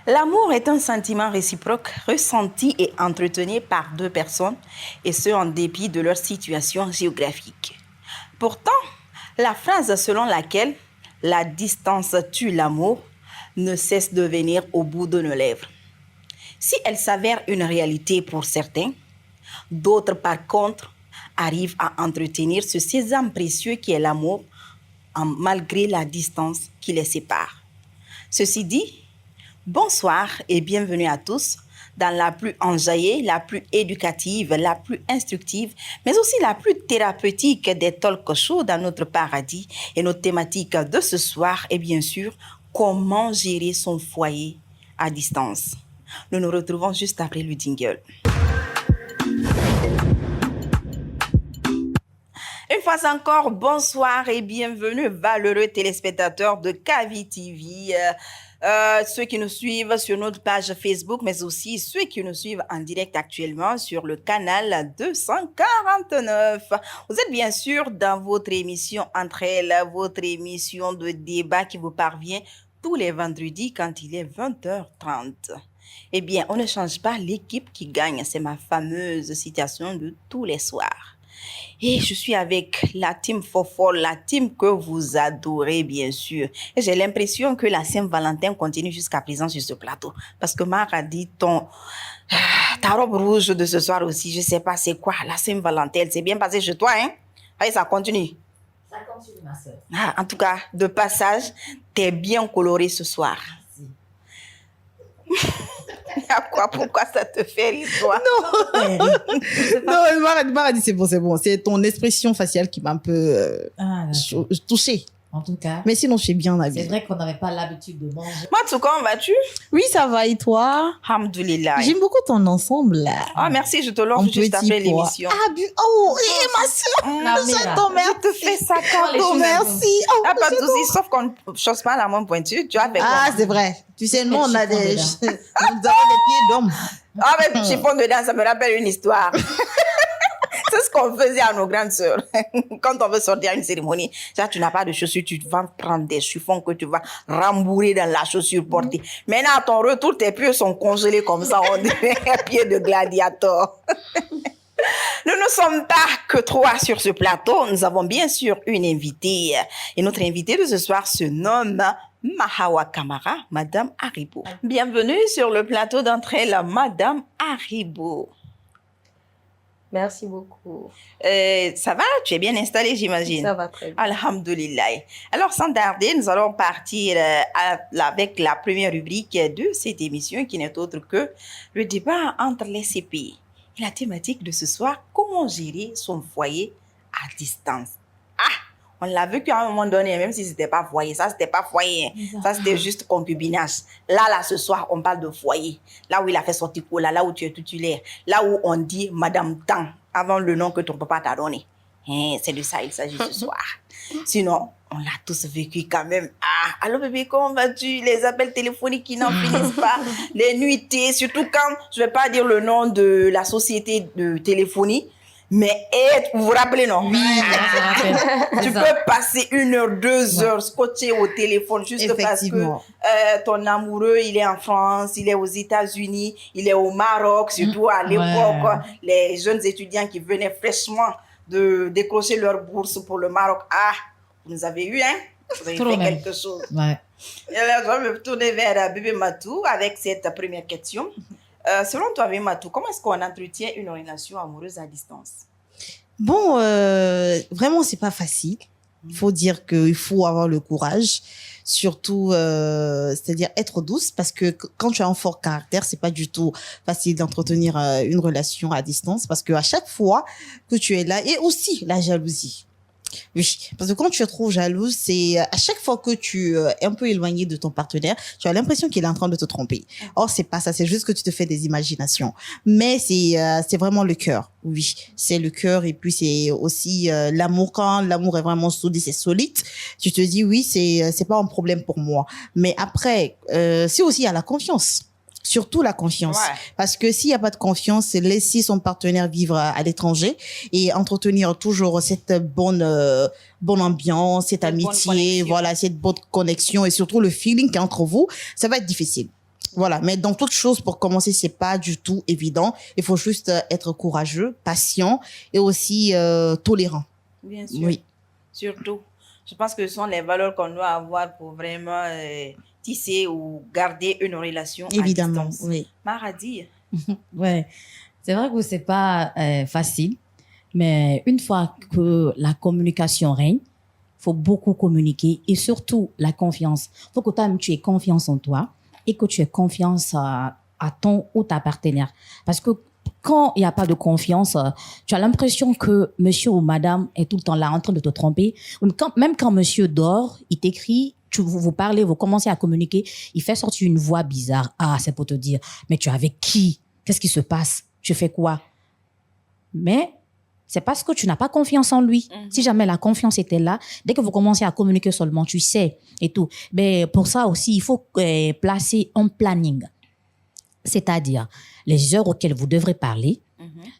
L'amour est un sentiment réciproque ressenti et entretenu par deux personnes, et ce en dépit de leur situation géographique. Pourtant, la phrase selon laquelle la distance tue l'amour ne cesse de venir au bout de nos lèvres. Si elle s'avère une réalité pour certains, d'autres par contre arrivent à entretenir ce sésame précieux qui est l'amour malgré la distance qui les sépare. Ceci dit, bonsoir et bienvenue à tous dans la plus enjaillée, la plus éducative, la plus instructive, mais aussi la plus thérapeutique des talk shows dans notre paradis. Et notre thématique de ce soir est bien sûr comment gérer son foyer à distance. Nous nous retrouvons juste après le jingle. Une fois encore, bonsoir et bienvenue, valeureux téléspectateurs de Kavi TV. Ceux qui nous suivent sur notre page Facebook, mais aussi ceux qui nous suivent en direct actuellement sur le canal 249. Vous êtes bien sûr dans votre émission Entre elles, votre émission de débat qui vous parvient tous les vendredis quand il est 20h30. Eh bien, on ne change pas l'équipe qui gagne. C'est ma fameuse citation de tous les soirs. Et je suis avec la team Fofo, la team que vous adorez bien sûr. Et j'ai l'impression que la Saint-Valentin continue jusqu'à présent sur ce plateau. Parce que Marc a dit ta robe rouge de ce soir aussi, je sais pas c'est quoi, la Saint-Valentin, c'est bien passé chez toi, hein? Allez, ça continue. Ça continue, ma soeur. En tout cas, de passage, t'es bien colorée ce soir. Merci. Pourquoi ça te fait rire, toi? Non, Mara dit c'est bon. C'est ton expression faciale qui m'a un peu touchée. En tout cas, mais sinon, je suis bien habillée. C'est vrai qu'on n'avait pas l'habitude de manger. Matsu, comment vas-tu? Oui, ça va, et toi? Alhamdoulilah. J'aime beaucoup ton ensemble, là. Ah, merci, je te l'offre juste après l'émission. Ah, ma soeur, je te fais ça cadeau, merci. Pas de soucis, sauf qu'on ne chose pas la main pointue, tu as fait Ah, c'est vrai. Tu sais, nous, on a des... nous avons des pieds d'homme. Ah, mais chiffon dedans, ça me rappelle une histoire. C'est ce qu'on faisait à nos grandes sœurs. Quand on veut sortir à une cérémonie, ça, tu n'as pas de chaussures, tu vas prendre des chiffons que tu vas rembourrer dans la chaussure portée. Maintenant, à ton retour, tes pieds sont congelés comme ça, on dirait un pied de gladiateur. Nous ne sommes pas que trois sur ce plateau. Nous avons bien sûr une invitée. Et notre invitée de ce soir se nomme Mahawa Kamara, Madame Haribo. Bienvenue sur le plateau d'Entre elles, Madame Haribo. Merci beaucoup. Ça va? Tu es bien installée, j'imagine? Ça va très bien. Alhamdoulilah. Alors, sans tarder, nous allons partir avec la première rubrique de cette émission qui n'est autre que le débat entre les CP. Et la thématique de ce soir, comment gérer son foyer à distance? On l'a vu qu'à un moment donné, même si c'était pas foyer, ça c'était pas foyer, ça c'était juste concubinage. Là, ce soir, on parle de foyer. Là où il a fait sortir cola, là où tu es titulaire, là où on dit Madame Tang avant le nom que ton papa t'a donné. C'est de ça il s'agit ce soir. Sinon, on l'a tous vécu quand même. Allô bébé, comment vas-tu? Les appels téléphoniques qui n'en finissent pas, les nuitées, surtout quand, je vais pas dire le nom de la société de téléphonie, mais vous vous rappelez, non? Oui, tu peux passer 1 heure, 2 heures scotché au téléphone juste parce que ton amoureux, il est en France, il est aux États-Unis, il est au Maroc, surtout à l'époque, les jeunes étudiants qui venaient fraîchement de décrocher leur bourse pour le Maroc. Vous nous avez eu, hein? Vous avez fait quelque chose. Ouais. Et alors, je vais me tourner vers bébé Matou avec cette première question. Selon toi, bébé Matou, comment est-ce qu'on entretient une relation amoureuse à distance? Bon, vraiment, c'est pas facile. Il faut dire qu'il faut avoir le courage, surtout, c'est-à-dire être douce, parce que quand tu as un fort caractère, c'est pas du tout facile d'entretenir une relation à distance, parce que à chaque fois que tu es là, et aussi la jalousie. Oui, parce que quand tu es trop jalouse, c'est à chaque fois que tu es un peu éloigné de ton partenaire, tu as l'impression qu'il est en train de te tromper. Or, c'est pas ça, c'est juste que tu te fais des imaginations. Mais c'est vraiment le cœur. Oui, c'est le cœur et puis c'est aussi l'amour. Quand l'amour est vraiment solide, c'est solide. Tu te dis oui, c'est pas un problème pour moi. Mais après, c'est aussi à la confiance. Surtout la confiance. Ouais. Parce que s'il n'y a pas de confiance, c'est laisser son partenaire vivre à l'étranger et entretenir toujours cette bonne ambiance, cette amitié, voilà, cette bonne connexion et surtout le feeling qui est entre vous, ça va être difficile. Voilà, mais dans toute chose, pour commencer, c'est pas du tout évident. Il faut juste être courageux, patient et aussi tolérant. Bien sûr. Oui. Surtout, je pense que ce sont les valeurs qu'on doit avoir pour vraiment tisser ou garder une relation Évidemment, à distance. oui. Maradi, Ouais. C'est vrai que c'est pas facile, mais une fois que la communication règne, faut beaucoup communiquer et surtout la confiance. Faut que toi-même tu aies confiance en toi et que tu aies confiance à ton ou ta partenaire. Parce que quand il n'y a pas de confiance, tu as l'impression que monsieur ou madame est tout le temps là en train de te tromper. Même quand monsieur dort, il t'écrit, vous parlez, vous commencez à communiquer, il fait sortir une voix bizarre. Ah, c'est pour te dire, mais tu es avec qui? Qu'est-ce qui se passe? Tu fais quoi? Mais c'est parce que tu n'as pas confiance en lui. Si jamais la confiance était là, dès que vous commencez à communiquer seulement, tu sais et tout. Mais pour ça aussi, il faut placer un planning. C'est-à-dire les heures auxquelles vous devrez parler,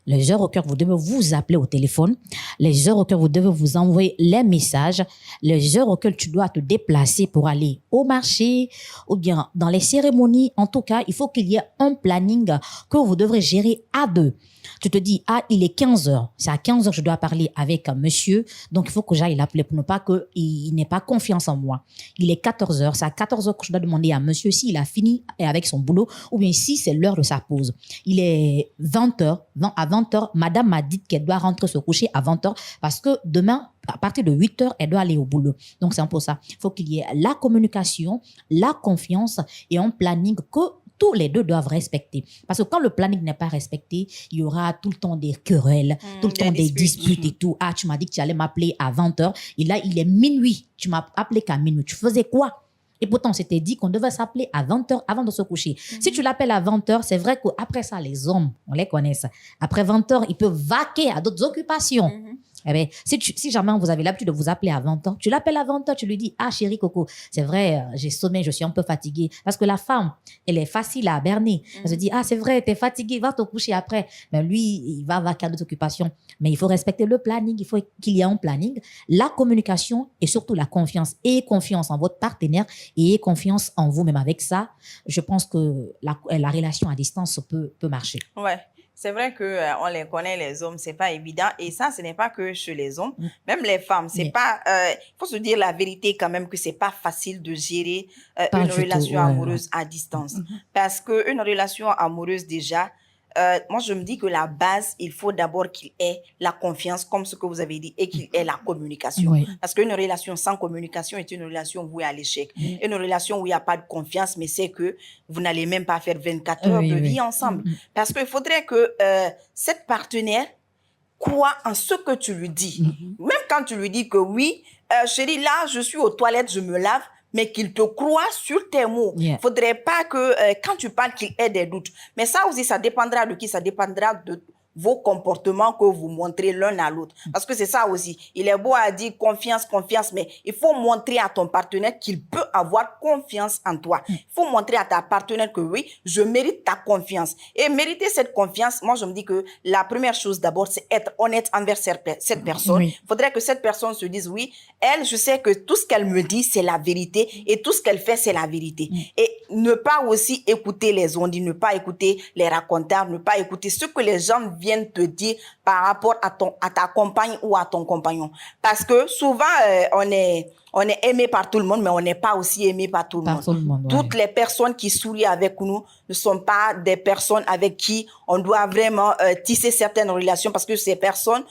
les heures auxquelles vous devez vous appeler au téléphone, les heures auxquelles vous devez vous envoyer les messages, les heures auxquelles tu dois te déplacer pour aller au marché ou bien dans les cérémonies. En tout cas, il faut qu'il y ait un planning que vous devrez gérer à deux. Tu te dis, ah, il est 15 heures. C'est à 15 heures que je dois parler avec monsieur. Donc, il faut que j'aille l'appeler pour ne pas qu'il n'ait pas confiance en moi. Il est 14 heures. C'est à 14 heures que je dois demander à monsieur s'il a fini avec son boulot ou bien si c'est l'heure de sa pause. Il est 20 heures. À 20 heures, madame m'a dit qu'elle doit rentrer se coucher à 20 heures parce que demain, à partir de 8 heures, elle doit aller au boulot. Donc, c'est un peu ça. Il faut qu'il y ait la communication, la confiance et un planning que tous les deux doivent respecter. Parce que quand le planning n'est pas respecté, il y aura tout le temps des querelles, tout le temps des disputes et tout. Ah, tu m'as dit que tu allais m'appeler à 20 heures. Et là, il est minuit. Tu m'as appelé qu'à minuit. Tu faisais quoi? Et pourtant, on s'était dit qu'on devait s'appeler à 20 heures avant de se coucher. Si tu l'appelles à 20 heures, c'est vrai qu'après ça, les hommes, on les connaît ça. Après 20 heures, ils peuvent vaquer à d'autres occupations. Eh bien, si jamais vous avez l'habitude de vous appeler à 20 ans, tu l'appelles à 20 ans, tu lui dis, ah chérie Coco, c'est vrai, j'ai sommeil, je suis un peu fatiguée. Parce que la femme, elle est facile à berner. Elle se dit, ah c'est vrai, t'es fatiguée, va te coucher après. Mais lui, il va vaquer à d'autres occupations. Mais il faut respecter le planning, il faut qu'il y ait un planning, la communication et surtout la confiance. Ayez confiance en votre partenaire et ayez confiance en vous-même. Avec ça, je pense que la relation à distance peut marcher. ouais. C'est vrai que on les connaît, les hommes, c'est pas évident. Et ça, ce n'est pas que chez les hommes, même les femmes. C'est pas. Il faut se dire la vérité quand même que c'est pas facile de gérer une relation amoureuse à distance, parce que une relation amoureuse déjà. Moi, je me dis que la base, il faut d'abord qu'il ait la confiance, comme ce que vous avez dit, et qu'il ait la communication. Oui. Parce qu'une relation sans communication est une relation vouée à l'échec. Une relation où il n'y a pas de confiance, mais c'est que vous n'allez même pas faire 24 heures de vie ensemble. Parce qu'il faudrait que cette partenaire croit en ce que tu lui dis. Même quand tu lui dis que oui, chérie, là, je suis aux toilettes, je me lave, mais qu'il te croit sur tes mots. Faudrait pas que quand tu parles qu'il ait des doutes. Mais ça aussi, ça dépendra de qui? Ça dépendra de vos comportements que vous montrez l'un à l'autre. Parce que c'est ça aussi. Il est beau à dire confiance, confiance, mais il faut montrer à ton partenaire qu'il peut avoir confiance en toi. Il faut montrer à ta partenaire que oui, je mérite ta confiance. Et mériter cette confiance, moi je me dis que la première chose d'abord, c'est être honnête envers cette personne. Il faudrait que cette personne se dise oui, elle, je sais que tout ce qu'elle me dit, c'est la vérité et tout ce qu'elle fait, c'est la vérité. Et ne pas aussi écouter les on-dit, ne pas écouter les racontars, ne pas écouter ce que les gens viennent te dire par rapport à ta compagne ou à ton compagnon. Parce que souvent, on est aimé par tout le monde, mais on n'est pas aussi aimé par tout le monde. Toutes les personnes qui sourient avec nous ne sont pas des personnes avec qui on doit vraiment tisser certaines relations, parce que ces personnes,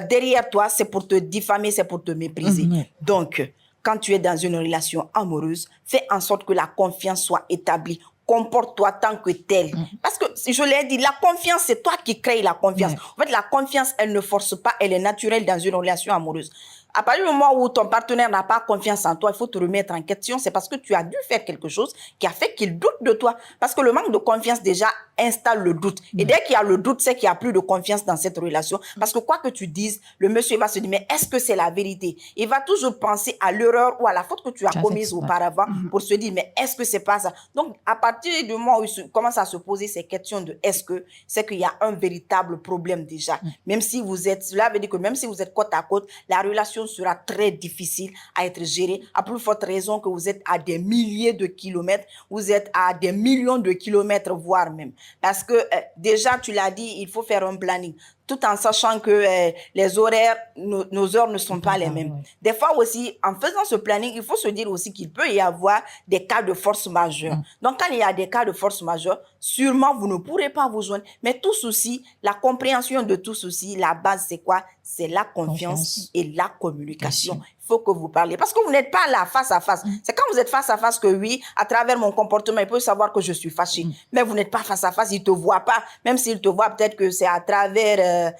derrière toi, c'est pour te diffamer, c'est pour te mépriser. Donc, quand tu es dans une relation amoureuse, fais en sorte que la confiance soit établie. Comporte-toi tant que tel. Parce que, je l'ai dit, la confiance, c'est toi qui crée la confiance. En fait, la confiance, elle ne force pas, elle est naturelle dans une relation amoureuse. À partir du moment où ton partenaire n'a pas confiance en toi, il faut te remettre en question. C'est parce que tu as dû faire quelque chose qui a fait qu'il doute de toi. Parce que le manque de confiance, déjà, installe le doute. Et dès qu'il y a le doute, c'est qu'il n'y a plus de confiance dans cette relation. Parce que quoi que tu dises, le monsieur va se dire, mais est-ce que c'est la vérité? Il va toujours penser à l'erreur ou à la faute que tu as commise auparavant pour se dire, mais est-ce que c'est pas ça? Donc, à partir partir du moment où il commence à se poser ces questions de est-ce que, c'est qu'il y a un véritable problème déjà. Même si vous êtes, cela veut dire que même si vous êtes côte à côte, la relation sera très difficile à être gérée. À plus forte raison que vous êtes à des milliers de kilomètres, vous êtes à des millions de kilomètres, voire même. Parce que déjà, tu l'as dit, il faut faire un planning, tout en sachant que les horaires, nos heures ne sont pas les mêmes. Ouais. Des fois aussi, en faisant ce planning, il faut se dire aussi qu'il peut y avoir des cas de force majeure. Donc, quand il y a des cas de force majeure, sûrement, vous ne pourrez pas vous joindre. Mais tout ceci, la compréhension de tout ceci, la base, c'est quoi? C'est la confiance et la communication. Il faut que vous parliez. Parce que vous n'êtes pas là face à face. C'est quand vous êtes face à face que oui, à travers mon comportement, il peut savoir que je suis fâchée. Mais vous n'êtes pas face à face, il ne te voit pas. Même s'il te voit, peut-être que c'est à travers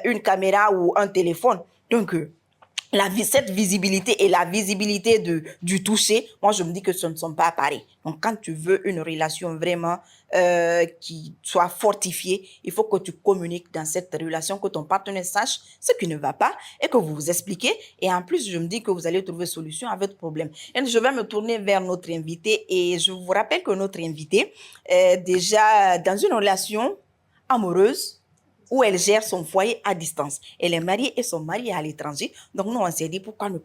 une caméra ou un téléphone. Donc, cette visibilité et la visibilité du toucher, moi, je me dis que ce ne sont pas pareils. Donc, quand tu veux une relation vraiment qui soit fortifiée, il faut que tu communiques dans cette relation, que ton partenaire sache ce qui ne va pas et que vous vous expliquez. Et en plus, je me dis que vous allez trouver solution à votre problème. Et je vais me tourner vers notre invité et je vous rappelle que notre invité est déjà dans une relation amoureuse où elle gère son foyer à distance. Elle est mariée et son mari est à l'étranger. Donc, nous, on s'est dit, pourquoi ne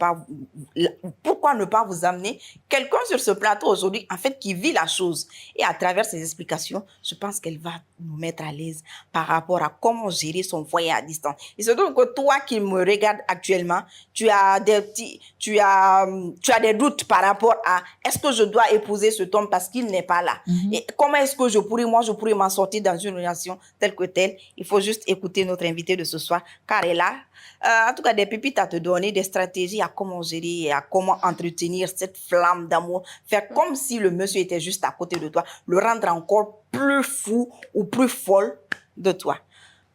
pas vous amener quelqu'un sur ce plateau aujourd'hui, en fait, qui vit la chose. Et à travers ses explications, je pense qu'elle va nous mettre à l'aise par rapport à comment gérer son foyer à distance. Et surtout que toi qui me regardes actuellement, tu as des doutes par rapport à est-ce que je dois épouser cet homme parce qu'il n'est pas là? Et comment est-ce que je pourrais m'en sortir dans une relation telle que telle? Il faut juste écouter notre invitée de ce soir, car elle a, en tout cas, des pépites à te donner, des stratégies à comment gérer et à comment entretenir cette flamme d'amour. Faire comme si le monsieur était juste à côté de toi, le rendre encore plus fou ou plus folle de toi.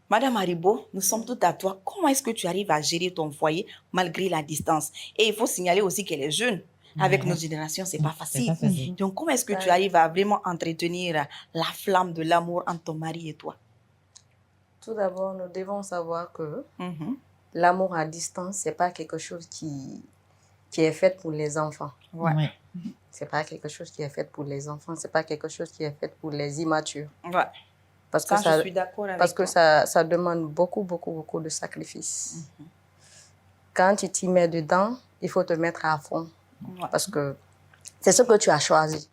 Madame Haribo, nous sommes tout à toi. Comment est-ce que tu arrives à gérer ton foyer malgré la distance? Et il faut signaler aussi qu'elle est jeune. Avec notre génération, c'est pas facile. Donc, comment est-ce que tu arrives à vraiment entretenir la flamme de l'amour entre ton mari et toi? Tout d'abord, nous devons savoir que l'amour à distance, c'est pas quelque chose qui est fait pour les enfants. Ouais. C'est pas quelque chose qui est fait pour les enfants. C'est pas quelque chose qui est fait pour les immatures. Ouais. Parce que je suis d'accord avec parce que toi. ça demande beaucoup de sacrifices. Quand tu t'y mets dedans, il faut te mettre à fond. Ouais. Parce que c'est ce que tu as choisi.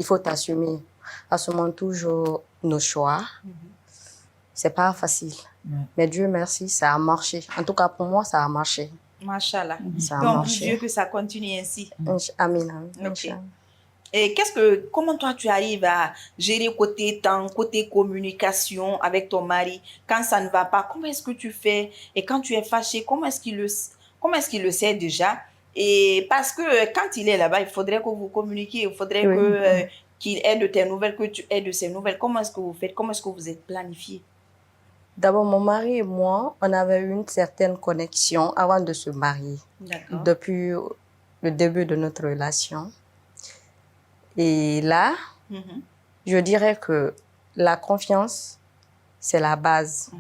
Il faut t'assumer. Assumons toujours nos choix. C'est pas facile. Mais Dieu merci, ça a marché. En tout cas, pour moi, ça a marché. Machallah. Ça a Donc, marché. Dieu que ça continue ainsi. Amen. Ok. Et comment toi tu arrives à gérer côté temps, côté communication avec ton mari quand ça ne va pas? Comment est-ce que tu fais? Et quand tu es fâché, comment est-ce qu'il le sait déjà? Et parce que quand il est là-bas, il faudrait que vous communiquiez, il faudrait qu'il ait de tes nouvelles, que tu aies de ses nouvelles. Comment est-ce que vous faites? Comment est-ce que vous êtes planifié? D'abord, mon mari et moi, on avait eu une certaine connexion avant de se marier. D'accord. Depuis le début de notre relation. Et là, je dirais que la confiance, c'est la base.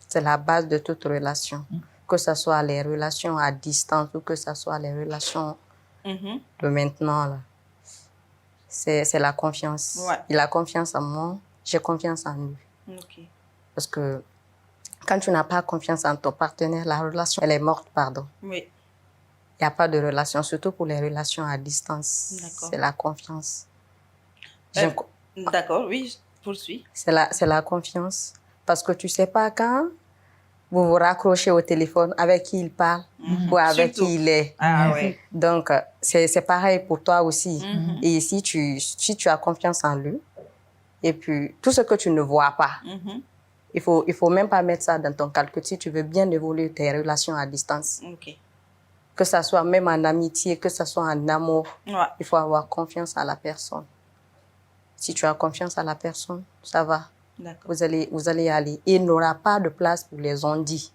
C'est la base de toute relation. Que ce soit les relations à distance ou que ce soit les relations de maintenant. Là. C'est la confiance. Ouais. Il a confiance en moi, j'ai confiance en lui. Ok. Parce que quand tu n'as pas confiance en ton partenaire, la relation, elle est morte, pardon. Oui. Il n'y a pas de relation, surtout pour les relations à distance. D'accord. C'est la confiance. D'accord, oui, poursuis. C'est la confiance. Parce que tu ne sais pas quand vous vous raccrochez au téléphone, avec qui il parle ou avec qui il est. Ah ouais. Donc, c'est pareil pour toi aussi. Et si tu as confiance en lui, et puis tout ce que tu ne vois pas, il faut même pas mettre ça dans ton calcul si tu veux bien évoluer tes relations à distance. Ok. Que ça soit même en amitié, que ça soit en amour, Ouais. il faut avoir confiance à la personne. Si tu as confiance à la personne, ça va. D'accord. Vous allez y aller. Et il n'aura pas de place pour les on-dit.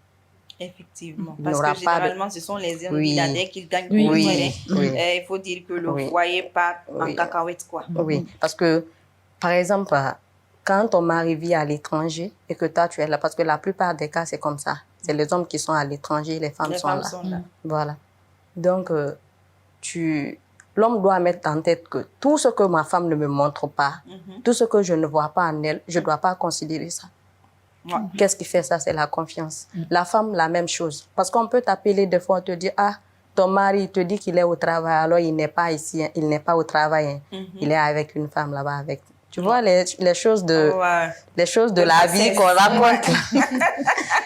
Effectivement. Il Parce n'aura que pas généralement, ce sont les Oui. milliardaires qui gagnent Oui. le Oui. terrain. Oui. Il faut dire que le Oui. foyer part en Oui. cacahuète, quoi. Oui, parce que, par exemple, quand ton mari vit à l'étranger et que toi, tu es là, parce que la plupart des cas, c'est comme ça. C'est les hommes qui sont à l'étranger, les femmes Les sont femmes là. sont là. Voilà. Donc, l'homme doit mettre en tête que tout ce que ma femme ne me montre pas, tout ce que je ne vois pas en elle, je ne dois pas considérer ça. Ouais. Qu'est-ce qui fait ça? C'est la confiance. La femme, la même chose. Parce qu'on peut t'appeler des fois, on te dit, ah, ton mari te dit qu'il est au travail, alors il n'est pas ici, hein, il n'est pas au travail, hein. Il est avec une femme là-bas avec. Tu vois les choses de, les choses de la vie qu'on raconte.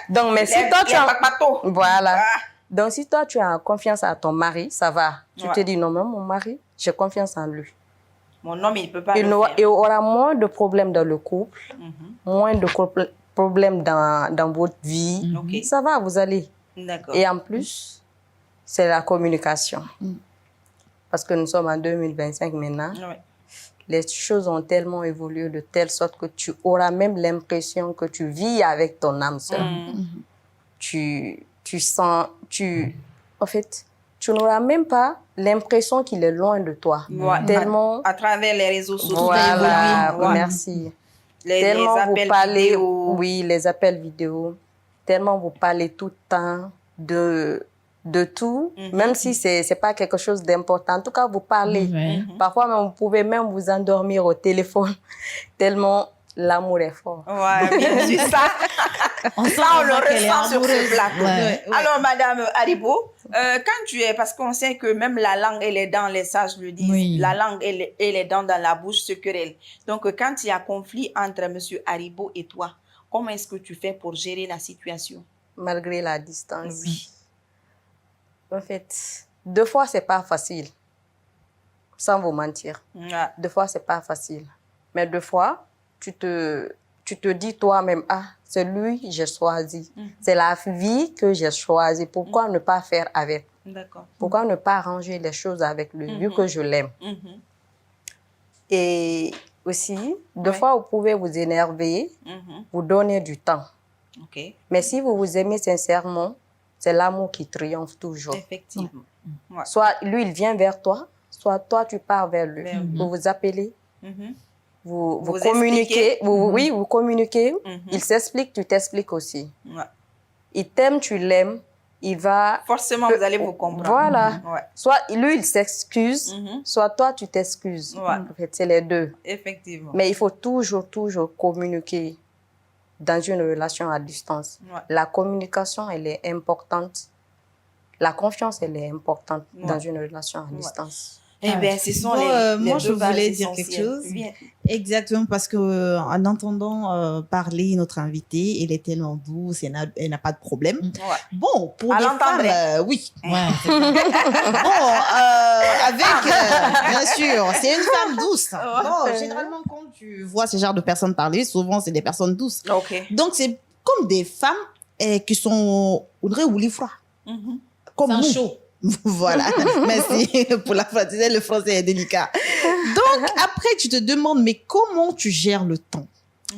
Donc, mais si toi tu as, voilà. Donc, si toi tu as confiance à ton mari, ça va. Tu te dis, non, mais mon mari, j'ai confiance en lui. Mon homme, il ne peut pas Il aura moins de problèmes dans le couple, moins de problèmes dans votre vie. Ça va, vous allez. D'accord. Et en plus, c'est la communication. Parce que nous sommes en 2025 maintenant. Ouais. Les choses ont tellement évolué de telle sorte que tu auras même l'impression que tu vis avec ton âme sœur. Tu sens, en fait, tu n'auras même pas l'impression qu'il est loin de toi. Ouais. Tellement... À travers les réseaux sociaux. Voilà, Ouais. merci. Les Tellement vous appels parlez, vidéo. oui, les appels vidéo. Tellement vous parlez tout le temps de tout, même si c'est pas quelque chose d'important. En tout cas, vous parlez. Parfois, même, vous pouvez même vous endormir au téléphone, tellement l'amour est fort. Ouais, bien sûr, ça. On le ressent sur ce plateau. Ouais. Alors, Madame Haribo, quand tu es, parce qu'on sait que même la langue, elle est dans les sages le disent, Oui. la langue, elle est dans la bouche, se querelle. Donc, quand il y a conflit entre Monsieur Haribo et toi, comment est-ce que tu fais pour gérer la situation? Malgré la distance. Oui. En fait, deux fois, c'est pas facile. Sans vous mentir. Ouais. Deux fois, c'est pas facile. Mais deux fois, tu te dis toi-même, ah, c'est lui que j'ai choisi. C'est la vie que j'ai choisie. Pourquoi ne pas faire avec? D'accord. Pourquoi ne pas arranger les choses avec lui, vu que je l'aime? Et aussi, deux fois, vous pouvez vous énerver, vous donner du temps. OK. Mais si vous vous aimez sincèrement, c'est l'amour qui triomphe toujours. Effectivement. Ouais. Soit lui, il vient vers toi, soit toi, tu pars vers lui. Vers lui. Vous vous appelez, vous Vous communiquez. expliquez. Oui, vous communiquez. Il s'explique, tu t'expliques aussi. Ouais. Il t'aime, tu l'aimes. Il va... Forcément, vous allez vous comprendre. Voilà. Ouais. Soit lui, il s'excuse, soit toi, tu t'excuses. Ouais. En fait, c'est les deux. Effectivement. Mais il faut toujours communiquer dans une relation à distance. Ouais. La communication, elle est importante. La confiance, elle est importante dans une relation à distance. Eh bien, ce sont Moi, les je deux bases voulais dire quelque essentielles. chose. Bien. Exactement, parce que en entendant parler notre invitée, elle est tellement douce, elle n'a pas de problème. Ouais. Bon, pour À les l'entendre. femmes, oui. Ouais. Bon, bien sûr, c'est une femme douce. Bon, généralement, quand tu vois ce genre de personnes parler, souvent, c'est des personnes douces. OK. Donc, c'est comme des femmes qui sont, Audrey ou froid. Comme Sans nous. chaud. Voilà, merci pour la phrase. Le français est délicat. Donc, après, tu te demandes, mais comment tu gères le temps?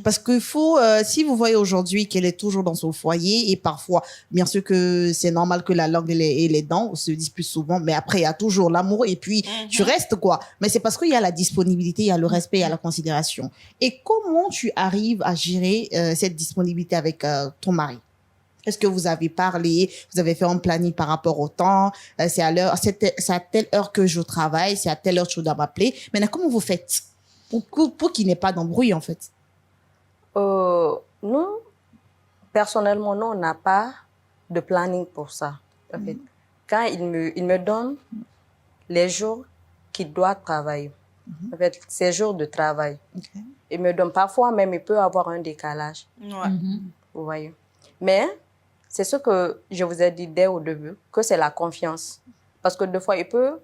Parce que faut, si vous voyez aujourd'hui qu'elle est toujours dans son foyer et parfois, bien sûr que c'est normal que la langue elle est dans, on se dispute souvent, mais après il y a toujours l'amour et puis tu restes quoi. Mais c'est parce qu'il y a la disponibilité, il y a le respect, il y a la considération. Et comment tu arrives à gérer cette disponibilité avec ton mari? Est-ce que vous avez parlé, vous avez fait un planning par rapport au temps, c'est à telle heure que je travaille, c'est à telle heure que je dois m'appeler. Maintenant, comment vous faites pour qu'il n'y ait pas d'embrouille en fait? Nous, personnellement, nous, on n'a pas de planning pour ça. En fait, quand il me donne les jours qu'il doit travailler, en fait, ses jours de travail, il me donne parfois même, il peut avoir un décalage. Ouais. Vous voyez. Mais c'est ce que je vous ai dit dès au début, que c'est la confiance. Parce que des fois, il peut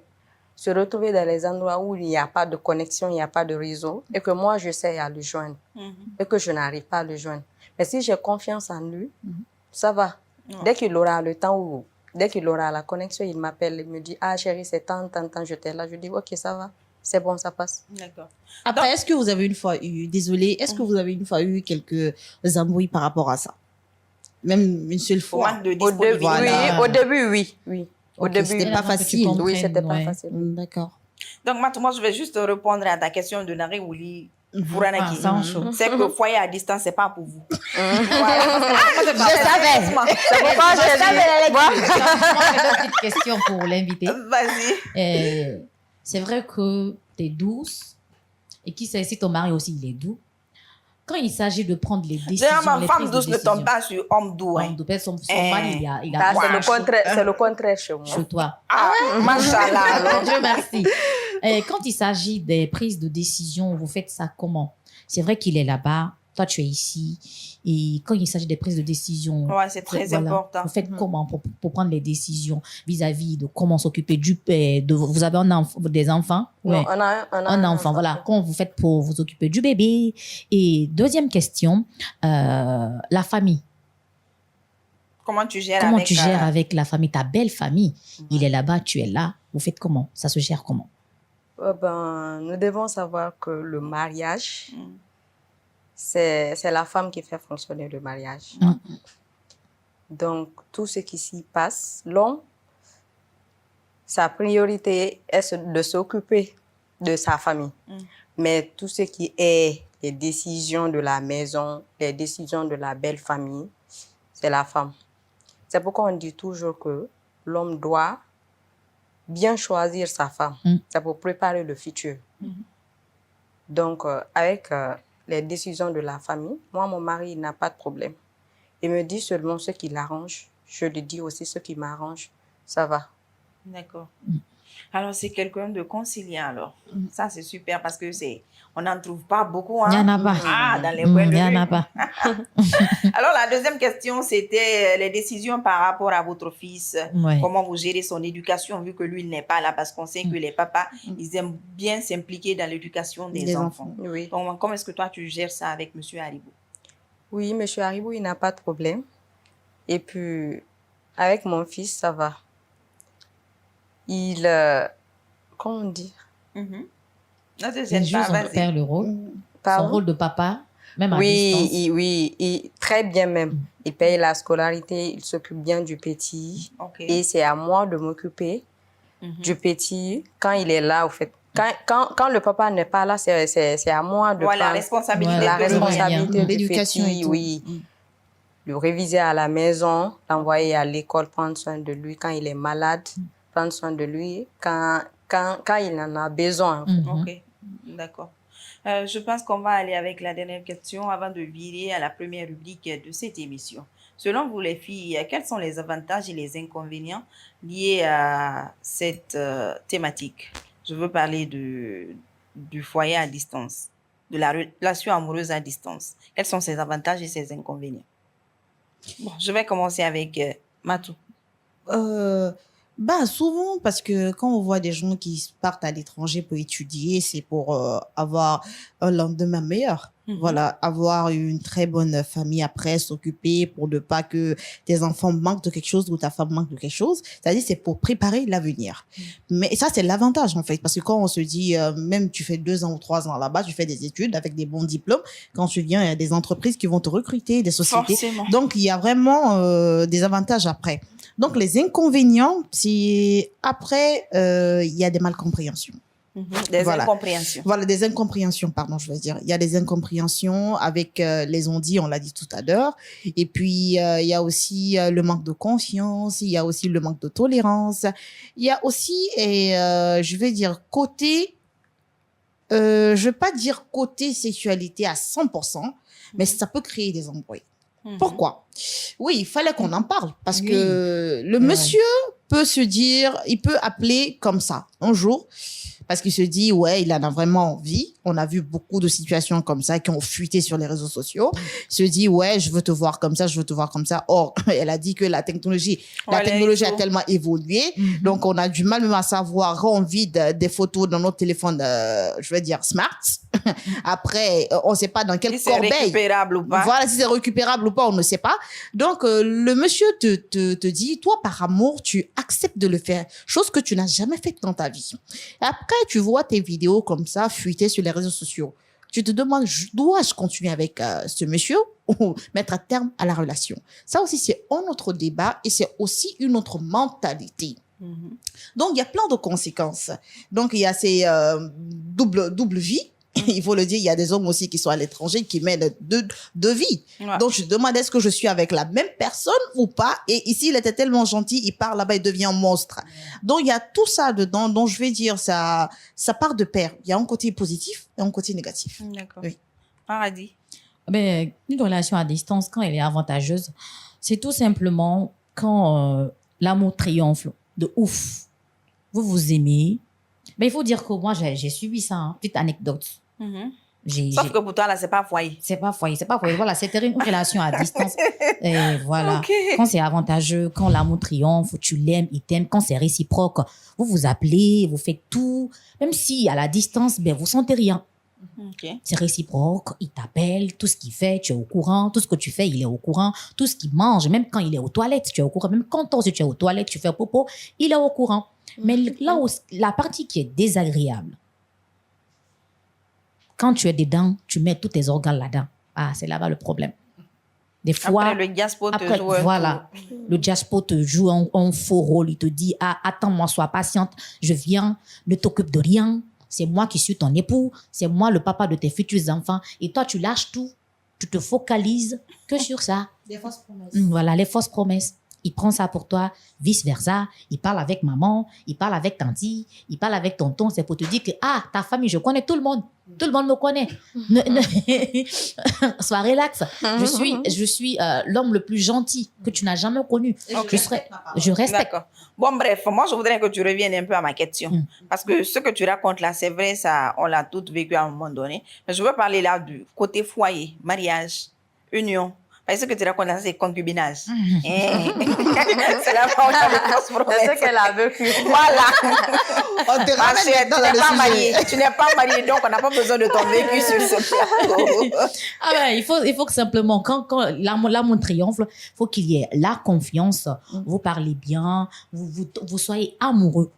se retrouver dans les endroits où il n'y a pas de connexion, il n'y a pas de réseau, et que moi, j'essaie à le joindre, et que je n'arrive pas à le joindre. Mais si j'ai confiance en lui, ça va. Dès qu'il aura le temps ou dès qu'il aura la connexion, il m'appelle, il me dit « Ah chérie, c'est tant, j'étais là. » Je dis « Ok, ça va, c'est bon, ça passe. » D'accord. Après, est-ce que vous avez une fois eu, désolé, est-ce que vous avez une fois eu quelques embrouilles par rapport à ça? Même une seule fois? Manque de Au début, Voilà. oui. Au début, oui. Au Ok, début, c'était pas facile. oui, c'était pas facile. D'accord. Donc, moi, je vais juste répondre à ta question de Nari Ouli Fouranaki. Ah, sans chaud. C'est que foyer à distance, c'est pas pour vous. Je savais. C'est pourquoi je savais. Moi, j'ai une petite question pour l'invité. Vas-y. c'est vrai que tu es douce et qui sait si ton mari aussi il est doux. Quand il s'agit de prendre les décisions, Généralement, les femme prises de douce ne décision, tombe pas sur homme doux. Hein. son mari, il a Ça, droit c'est le contraire chez moi. chez toi. Ah ouais? Machallah, alors. Dieu merci. Quand il s'agit des prises de décision, vous faites ça comment? C'est vrai qu'il est là-bas, toi tu es ici. Et quand il s'agit des prises de décision, Ouais, c'est très important. vous faites comment pour prendre les décisions vis-à-vis de comment s'occuper vous avez des enfants? Non, Ouais. on a Un enfant, voilà. Comment vous faites pour vous occuper du bébé? Et deuxième question, la famille. Comment tu gères Comment avec... tu gères avec la famille, ta belle famille? Il est là-bas, tu es là. Vous faites comment? Ça se gère comment? Nous devons savoir que le mariage, Mm. c'est la femme qui fait fonctionner le mariage. Mm. Donc, tout ce qui s'y passe, l'homme, sa priorité est de s'occuper de sa famille. Mm. Mais tout ce qui est les décisions de la maison, les décisions de la belle famille, c'est la femme. C'est pourquoi on dit toujours que l'homme doit bien choisir sa femme. Mm. C'est pour préparer le futur. Donc, avec les décisions de la famille, moi, mon mari, il n'a pas de problème. Il me dit seulement ce qui l'arrange. Je lui dis aussi ce qui m'arrange. Ça va. D'accord. Alors, c'est quelqu'un de conciliant, alors. Ça, c'est super parce que on n'en trouve pas beaucoup. Hein? Il n'y en a pas. Ah, dans les coins Il de n'y en rue. a pas. Alors, la deuxième question, c'était les décisions par rapport à votre fils. Ouais. Comment vous gérez son éducation, vu que lui, il n'est pas là, parce qu'on sait que les papas, ils aiment bien s'impliquer dans l'éducation des enfants. Oui. Donc, comment est-ce que toi, tu gères ça avec M. Haribou? Oui, M. Haribou, il n'a pas de problème. Et puis, avec mon fils, ça va. Il... comment on dit? Non, c'est Il joue pas, son vas-y. père le rôle, Pardon? son rôle de papa, même à Oui, distance. oui, très bien même. Il paye la scolarité, il s'occupe bien du petit. Ok. Et c'est à moi de m'occuper du petit quand il est là, au fait. Quand le papa n'est pas là, c'est à moi de Voilà, la prendre responsabilité Voilà, de la le responsabilité du L'éducation petit, et tout. oui. Le réviser à la maison, l'envoyer à l'école, prendre soin de lui quand il est malade, prendre soin de lui quand il en a besoin. Ok, d'accord. Je pense qu'on va aller avec la dernière question avant de virer à la première rubrique de cette émission. Selon vous, les filles, quels sont les avantages et les inconvénients liés à cette thématique? Je veux parler du foyer à distance, de la relation amoureuse à distance. Quels sont ses avantages et ses inconvénients? Bon, je vais commencer avec Matou. Souvent, parce que quand on voit des gens qui partent à l'étranger pour étudier, c'est pour avoir un lendemain meilleur. Voilà, avoir une très bonne famille après, s'occuper pour ne pas que tes enfants manquent de quelque chose ou ta femme manque de quelque chose. C'est-à-dire, c'est pour préparer l'avenir. Mais ça, c'est l'avantage, en fait, parce que quand on se dit, même tu fais 2 ans ou 3 ans là-bas, tu fais des études avec des bons diplômes, quand tu viens, il y a des entreprises qui vont te recruter, des sociétés. Forcément. Donc, il y a vraiment des avantages après. Donc, les inconvénients, c'est après, il y a des malcompréhensions. Des Voilà. incompréhensions. Voilà, des incompréhensions, pardon, je veux dire. Il y a des incompréhensions avec les on-dit, on l'a dit tout à l'heure. Et puis, il y a aussi le manque de confiance, il y a aussi le manque de tolérance. Il y a aussi, je vais dire, je vais pas dire côté sexualité à 100%, mais ça peut créer des embrouilles. Pourquoi? Oui, il fallait qu'on en parle parce que le monsieur peut se dire, il peut appeler comme ça un jour parce qu'il se dit, ouais, il en a vraiment envie. On a vu beaucoup de situations comme ça qui ont fuité sur les réseaux sociaux. Il se dit, ouais, je veux te voir comme ça, je veux te voir comme ça. Or, elle a dit que la technologie a tellement évolué. Donc, on a du mal même à savoir envie des photos dans notre téléphone, je veux dire, smart. Après, on ne sait pas dans quelle Si c'est corbeille. récupérable ou pas. Voilà, si c'est récupérable ou pas, on ne sait pas. Donc, le monsieur te dit, toi, par amour, tu acceptes de le faire. Chose que tu n'as jamais faite dans ta vie. Et après, tu vois tes vidéos comme ça fuiter sur les réseaux sociaux. Tu te demandes, dois-je continuer avec ce monsieur ou mettre un terme à la relation? Ça aussi, c'est un autre débat et c'est aussi une autre mentalité. Donc, il y a plein de conséquences. Donc, il y a ces double vie. Il faut le dire, il y a des hommes aussi qui sont à l'étranger qui mènent deux vies. Ouais. Donc, je demande est-ce que je suis avec la même personne ou pas. Et ici, il était tellement gentil, il part là-bas, il devient un monstre. Donc, il y a tout ça dedans. Donc, je vais dire, ça part de pair. Il y a un côté positif et un côté négatif. D'accord. Oui. Paradis. Ben, une relation à distance, quand elle est avantageuse, c'est tout simplement quand l'amour triomphe de ouf. Vous vous aimez. Mais il faut dire que moi, j'ai subi ça. Hein. Petite anecdote. Sauf que pour toi, là, c'est pas foyer. C'est pas foyer. Voilà, c'était une relation à distance. Et voilà. Ok. Quand c'est avantageux, quand l'amour triomphe, tu l'aimes, il t'aime, quand c'est réciproque, vous vous appelez, vous faites tout. Même si à la distance, ben, vous sentez rien. Ok. C'est réciproque, il t'appelle, tout ce qu'il fait, tu es au courant, tout ce que tu fais, il est au courant, tout ce qu'il mange, même quand il est aux toilettes, tu es au courant, même quand toi, si tu es aux toilettes, tu fais popo, il est au courant. Mais là où la partie qui est désagréable, quand tu es dedans, tu mets tous tes organes là-dedans. Ah, c'est là-bas le problème. Des fois, Après, le diaspo te après, joue un voilà, le diaspo te joue un faux rôle. Il te dit, ah, attends-moi, sois patiente, je viens, ne t'occupe de rien. C'est moi qui suis ton époux, c'est moi le papa de tes futurs enfants. Et toi, tu lâches tout, tu te focalises que sur ça. Des fausses promesses. Voilà, les fausses promesses. Il prend ça pour toi, vice-versa. Il parle avec maman, il parle avec tanti, il parle avec tonton. C'est pour te dire que, ah, ta famille, je connais tout le monde. Tout le monde me connaît. Sois relax. Je suis l'homme le plus gentil que tu n'as jamais connu. Je respecte. D'accord. Bon, bref, moi, je voudrais que tu reviennes un peu à ma question. Parce que ce que tu racontes là, c'est vrai, ça, on l'a toutes vécu à un moment donné. Mais je veux parler là du côté foyer, mariage, union. Parce que ce que tu racontes là, c'est concubinage. C'est là où on a les fausses promesses. C'est ce qu'elle a vécu. Voilà. On te Ma ramène chère, dans tu n'es le pas sujet. mariée. Tu n'es pas mariée, donc on n'a pas besoin de ton vécu sur ce plateau. Ah ben, il faut que simplement, quand l'amour triomphe, faut qu'il y ait la confiance. Vous parlez bien, vous soyez amoureux.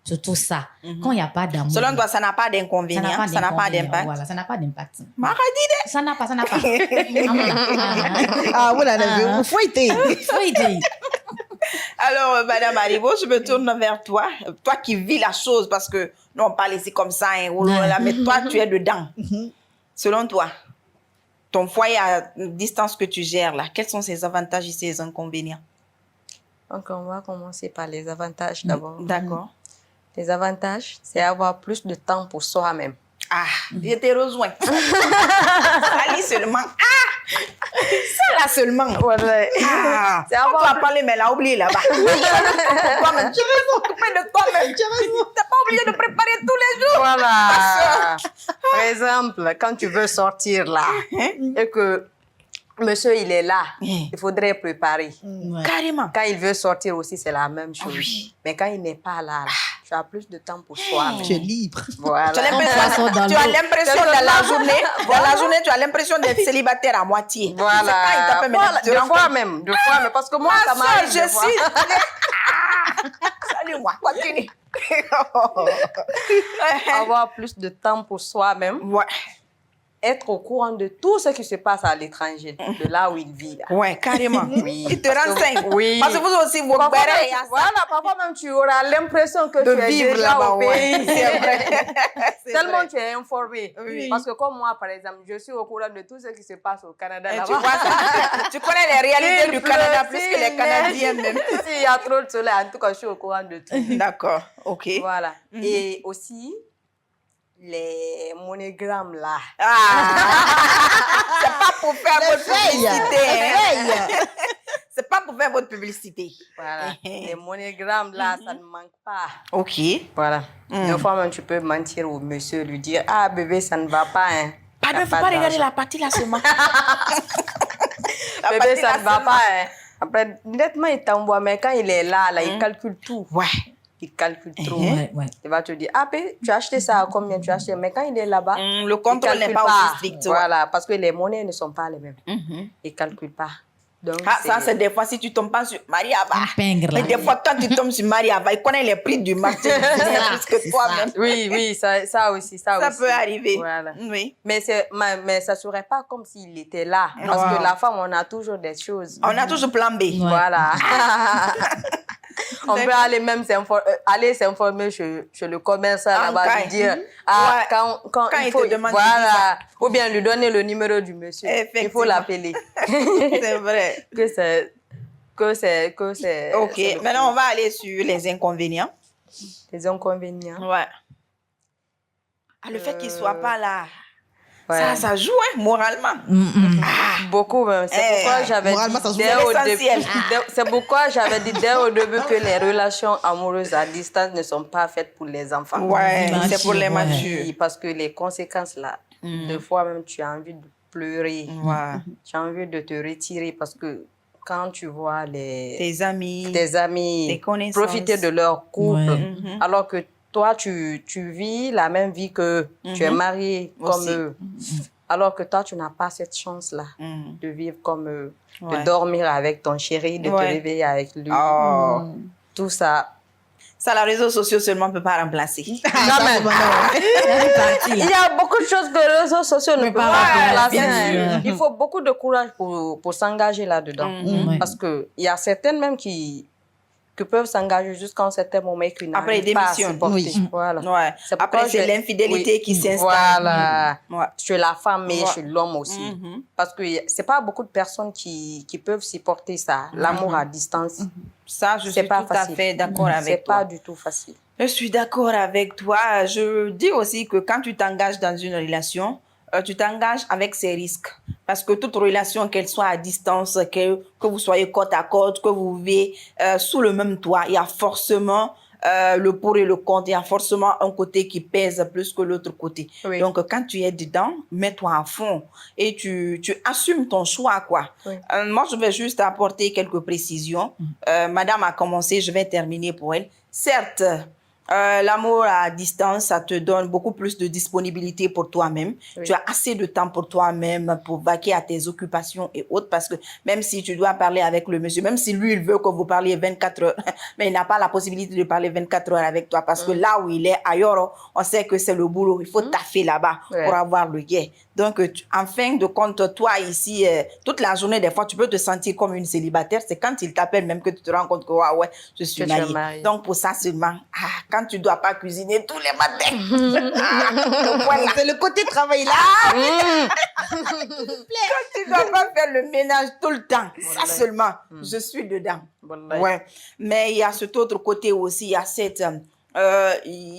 Surtout ça. Quand il n'y a pas d'amour. Selon toi, ça n'a pas d'inconvénient, ça n'a pas d'impact. Voilà, ça n'a pas d'impact. Maradi, Ça n'a pas. Ah, voilà, vous fouettez. Alors, Madame Aribo, je me tourne vers toi. Toi qui vis la chose, parce que nous, on parle ici comme ça, hein, oh là là, mais toi, tu es dedans. Selon toi, ton foyer à distance que tu gères là, quels sont ses avantages et ses inconvénients? Donc, on va commencer par les avantages d'abord. D'accord. Les avantages, c'est avoir plus de temps pour soi-même. Ah, je t'ai rejoint. Ça lit seulement. Ah, ça là seulement. Voilà. Ah, C'est on avoir va parler, mais elle a oublié là-bas. Toi-même, tu veux t'occuper de toi-même. Tu n'es pas obligé de préparer tous les jours. Voilà. Par exemple, quand tu veux sortir là et que monsieur, il est là, il faudrait préparer. Carrément. Quand il veut sortir aussi, c'est la même chose. Oui. Mais quand il n'est pas là, tu as plus de temps pour soi. Tu es libre. Voilà. Tu as l'impression dans tu as l'eau. l'impression dans la journée, tu as l'impression d'être célibataire à moitié. Voilà. C'est quand il t'appelle Voilà. maintenant, tu Deux rencontres. fois même. Parce que moi, ça Ma m'arrive. soeur, des je fois. suis... Salut, moi, continue. Avoir plus de temps pour soi-même. Ouais. Être au courant de tout ce qui se passe à l'étranger, de là où il vit. Là. Ouais, carrément. Oui. Il te Parce que- renseigne. oui. Parce que vous aussi, vos Parfois, bérets, même, voilà, parfois même tu auras l'impression que de tu es vivre déjà là-bas. au Ouais. pays. C'est vrai. C'est Tellement vrai. tu es informé. Oui. Parce que comme moi, par exemple, je suis au courant de tout ce qui se passe au Canada. Et là-bas. tu vois ça, tu connais les réalités Il du pleut, Canada plus que s'il les Canadiens neige, même. S'il y a trop de soleil, en tout cas, je suis au courant de tout. D'accord, ok. Voilà. Et aussi, les monogrammes là. Ah, c'est pas pour faire votre feuilles. publicité. Les hein. C'est pas pour faire votre publicité. Voilà. Les monogrammes là, ça ne manque pas. Ok. Voilà. Une fois même, tu peux mentir au monsieur, lui dire, ah bébé, ça ne va pas. Hein. Pardon, il ne faut pas regarder la partie là seulement. La Bébé, partie ça là ne va seulement. pas. Hein. Après, directement, il t'envoie, mais quand il est là, il calcule tout. Ouais. Il calcule trop. Ouais. Il va te dire, ah, bé, tu as acheté ça à combien tu as acheté? Mais quand il est là-bas, Le contrôle il n'est calcule pas aussi strict. ouais. Voilà, parce que les monnaies ne sont pas les mêmes. Mhm. Il ne calcule pas. Donc, Ah, ça, c'est des fois si tu tombes pas sur Mariava. Un pingre, là. Mais des fois, quand tu tombes sur Mariava, il connaît les prix du marché. Plus que toi-même. Oui, ça aussi. Ça peut arriver. Voilà. Oui. Mais ça ne serait pas comme s'il était là. Parce Wow. que la femme, on a toujours des choses. On a toujours plan B. Ouais. Voilà. On peut aller même s'informer chez le commerçant là-bas, lui dire quand il faut, te demande voilà, ou bien lui donner le numéro du monsieur. Il faut l'appeler. C'est vrai. Que c'est. Ok, maintenant on va aller sur les inconvénients. Les inconvénients. Ouais. Le fait qu'il soit pas là, Ouais. ça joue moralement. Beaucoup même. C'est pourquoi j'avais moralement, ça dit joue dès au l'essentiel. début. C'est pourquoi j'avais dit dès au début que les relations amoureuses à distance ne sont pas faites pour les enfants. Ouais, Matures, c'est pour les ouais. matures. Oui, parce que les conséquences là, des fois même tu as envie de pleurer, Ouais. tu as envie de te retirer parce que quand tu vois Tes amis, tes tes connaissances. profiter de leur couple, Ouais. alors que toi tu vis la même vie que tu es marié comme Aussi. eux. Alors que toi, tu n'as pas cette chance-là de vivre comme eux, Ouais. de dormir avec ton chéri, de te Ouais. réveiller avec lui. Oh. Tout ça. Ça, les réseaux sociaux seulement ne peut pas remplacer. Non, mais il y a beaucoup de choses que les réseaux sociaux ne peuvent pas remplacer. bien sûr. Il faut beaucoup de courage pour s'engager là-dedans. Ouais. Parce qu'il y a certaines même qui peuvent s'engager jusqu'à un certain moment et qui Après, ils n'arrivent pas à démissionnent. supporter. Oui. Voilà. Ouais. C'est pourquoi Après, c'est l'infidélité qui s'installe. Voilà. Ouais. Chez la femme et Ouais. chez l'homme aussi. Parce que c'est pas beaucoup de personnes qui peuvent supporter ça, l'amour à distance. Ça, je C'est suis pas tout à facile. fait d'accord avec C'est toi. pas du tout facile. Je suis d'accord avec toi. Je dis aussi que quand tu t'engages dans une relation, tu t'engages avec ses risques. Parce que toute relation, qu'elle soit à distance, que vous soyez côte à côte, que vous vivez sous le même toit, il y a forcément le pour et le contre. Il y a forcément un côté qui pèse plus que l'autre côté. Oui. Donc, quand tu es dedans, mets-toi à fond et tu assumes ton choix, quoi. Oui. Moi, je vais juste apporter quelques précisions. Madame a commencé, je vais terminer pour elle. Certes, l'amour à distance, ça te donne beaucoup plus de disponibilité pour toi-même. Oui. Tu as assez de temps pour toi-même, pour vaquer à tes occupations et autres, parce que même si tu dois parler avec le monsieur, même si lui, il veut que vous parliez 24 heures, mais il n'a pas la possibilité de parler 24 heures avec toi, parce que là où il est, ailleurs, on sait que c'est le boulot. Il faut taffer là-bas Ouais. pour avoir le gain. Donc, en fin de compte, toi ici, toute la journée, des fois, tu peux te sentir comme une célibataire. C'est quand il t'appelle même que tu te rends compte que, ouais, je suis Que tu es mariée. mariée. Donc, pour ça seulement, quand tu dois pas cuisiner tous les matins, voilà. C'est le côté travail là. Tu dois pas faire le ménage tout le temps. Ça seulement, je suis dedans. Wallahi. Ouais. Mais il y a cet autre côté aussi, il y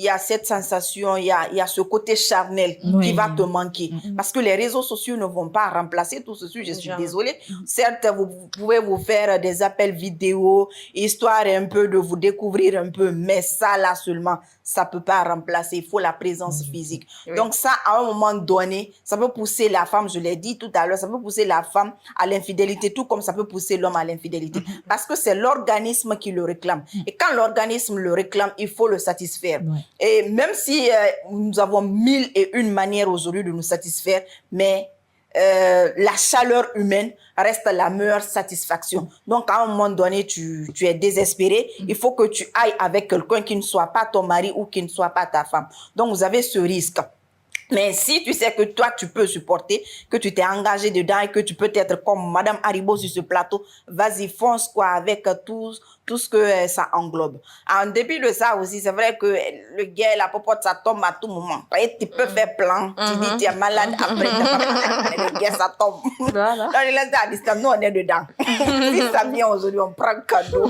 a cette sensation, il y a ce côté charnel Oui. qui va te manquer. Parce que les réseaux sociaux ne vont pas remplacer tout ceci, je suis Jamais. désolée. Certes, vous pouvez vous faire des appels vidéo, histoire un peu de vous découvrir un peu, mais ça là seulement, ça peut pas remplacer. Il faut la présence physique. Oui. Donc ça, à un moment donné, ça peut pousser la femme, je l'ai dit tout à l'heure, ça peut pousser la femme à l'infidélité, tout comme ça peut pousser l'homme à l'infidélité. Parce que c'est l'organisme qui le réclame. Et quand l'organisme le réclame, il faut le satisfaire. Ouais. Et même si nous avons 1001 manières aujourd'hui de nous satisfaire, mais la chaleur humaine reste la meilleure satisfaction. Donc, à un moment donné, tu es désespéré. Il faut que tu ailles avec quelqu'un qui ne soit pas ton mari ou qui ne soit pas ta femme. Donc, vous avez ce risque. Mais si tu sais que toi, tu peux supporter, que tu t'es engagé dedans et que tu peux être comme Madame Haribo sur ce plateau, vas-y, fonce quoi avec tout ce que ça englobe. En dépit de ça aussi, c'est vrai que le gars, la popote, ça tombe à tout moment. Et tu peux faire plan, tu dis tu es malade, après, le gars, ça tombe. Voilà. Dans les lettres à distance, nous, on est dedans. Si ça vient aujourd'hui, on prend cadeau.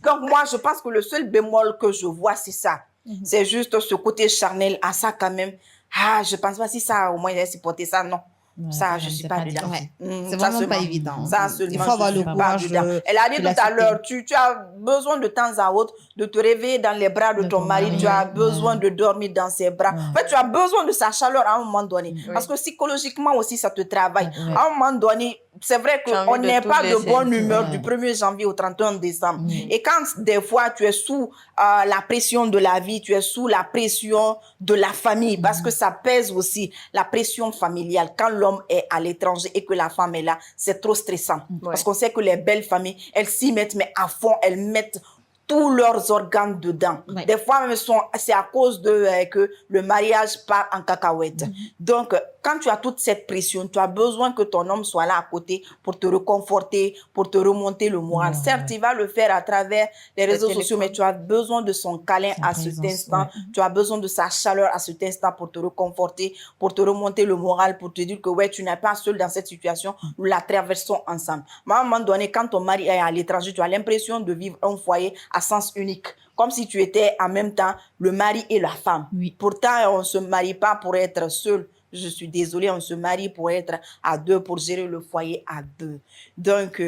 Donc, moi, je pense que le seul bémol que je vois, c'est ça. C'est juste ce côté charnel à ça quand même. Ah, je pense pas si ça, au moins, j'ai supporté ça, non. Ouais, Ça, c'est je suis pas pas du dedans. tout. Ouais. Ça C'est vraiment seulement. pas évident. Ça seulement, Il faut avoir je le suis pas courage dedans. Elle a dit de tout à l'accepter. l'heure, tu as besoin de temps à autre de te réveiller dans les bras de ton mari, tu as besoin de dormir dans ses bras. Ouais. En fait, tu as besoin de sa chaleur à un moment donné. Parce que psychologiquement aussi, ça te travaille. Ouais. À un moment donné, c'est vrai Tu as qu'on envie de n'est tout pas de laisser. bonne humeur Ouais. du 1er janvier au 31 décembre. Et quand des fois tu es sous la pression de la vie, tu es sous la pression de la famille, parce que ça pèse aussi, la pression familiale. Quand l'homme est à l'étranger et que la femme est là, c'est trop stressant. Parce qu'on sait que les belles familles, elles s'y mettent, mais à fond, elles mettent tous leurs organes dedans. Ouais. Des fois, même, c'est à cause de que le mariage part en cacahuète. Donc, quand tu as toute cette pression, tu as besoin que ton homme soit là à côté pour te réconforter, pour te remonter le moral. Certes, il va le faire à travers les réseaux sociaux, mais tu as besoin de son câlin à cet instant. Tu as besoin de sa chaleur à cet instant pour te réconforter, pour te remonter le moral, pour te dire que ouais, tu n'es pas seul dans cette situation, nous la traversons ensemble. Mais à un moment donné, quand ton mari est à l'étranger, tu as l'impression de vivre un foyer à sens unique, comme si tu étais en même temps le mari et la femme. Oui. Pourtant, on ne se marie pas pour être seul. Je suis désolée, on se marie pour être à deux, pour gérer le foyer à deux. Donc,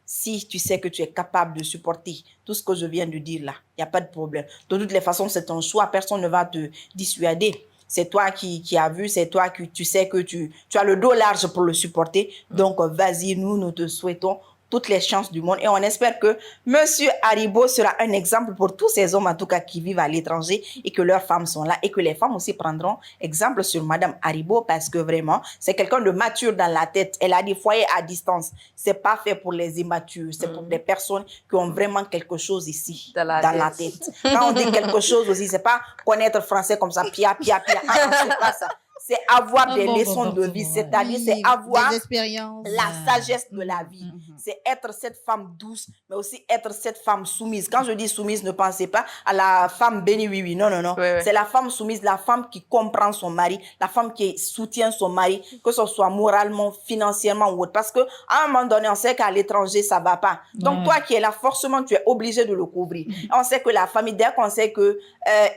si tu sais que tu es capable de supporter tout ce que je viens de dire là, il n'y a pas de problème. De toutes les façons, c'est ton choix. Personne ne va te dissuader. C'est toi qui as vu, c'est toi qui tu sais que tu as le dos large pour le supporter. Donc, vas-y, nous te souhaitons toutes les chances du monde et on espère que Monsieur Haribo sera un exemple pour tous ces hommes en tout cas qui vivent à l'étranger et que leurs femmes sont là et que les femmes aussi prendront exemple sur Madame Haribo parce que vraiment c'est quelqu'un de mature dans la tête. Elle a des foyers à distance. C'est pas fait pour les immatures, c'est pour des personnes qui ont vraiment quelque chose ici dans la tête. Quand on dit quelque chose aussi, c'est pas connaître français comme ça, pia. Ah, non, c'est pas ça. C'est avoir des leçons de vie, c'est-à-dire c'est avoir des expériences, la sagesse de la vie. C'est être cette femme douce, mais aussi être cette femme soumise. Quand je dis soumise, ne pensez pas à la femme bénie, oui. Non. Oui. C'est la femme soumise, la femme qui comprend son mari, la femme qui soutient son mari, que ce soit moralement, financièrement ou autre. Parce qu'à un moment donné, on sait qu'à l'étranger, ça va pas. Donc, toi qui es là, forcément, tu es obligé de le couvrir. On sait que la famille, dès qu'on sait que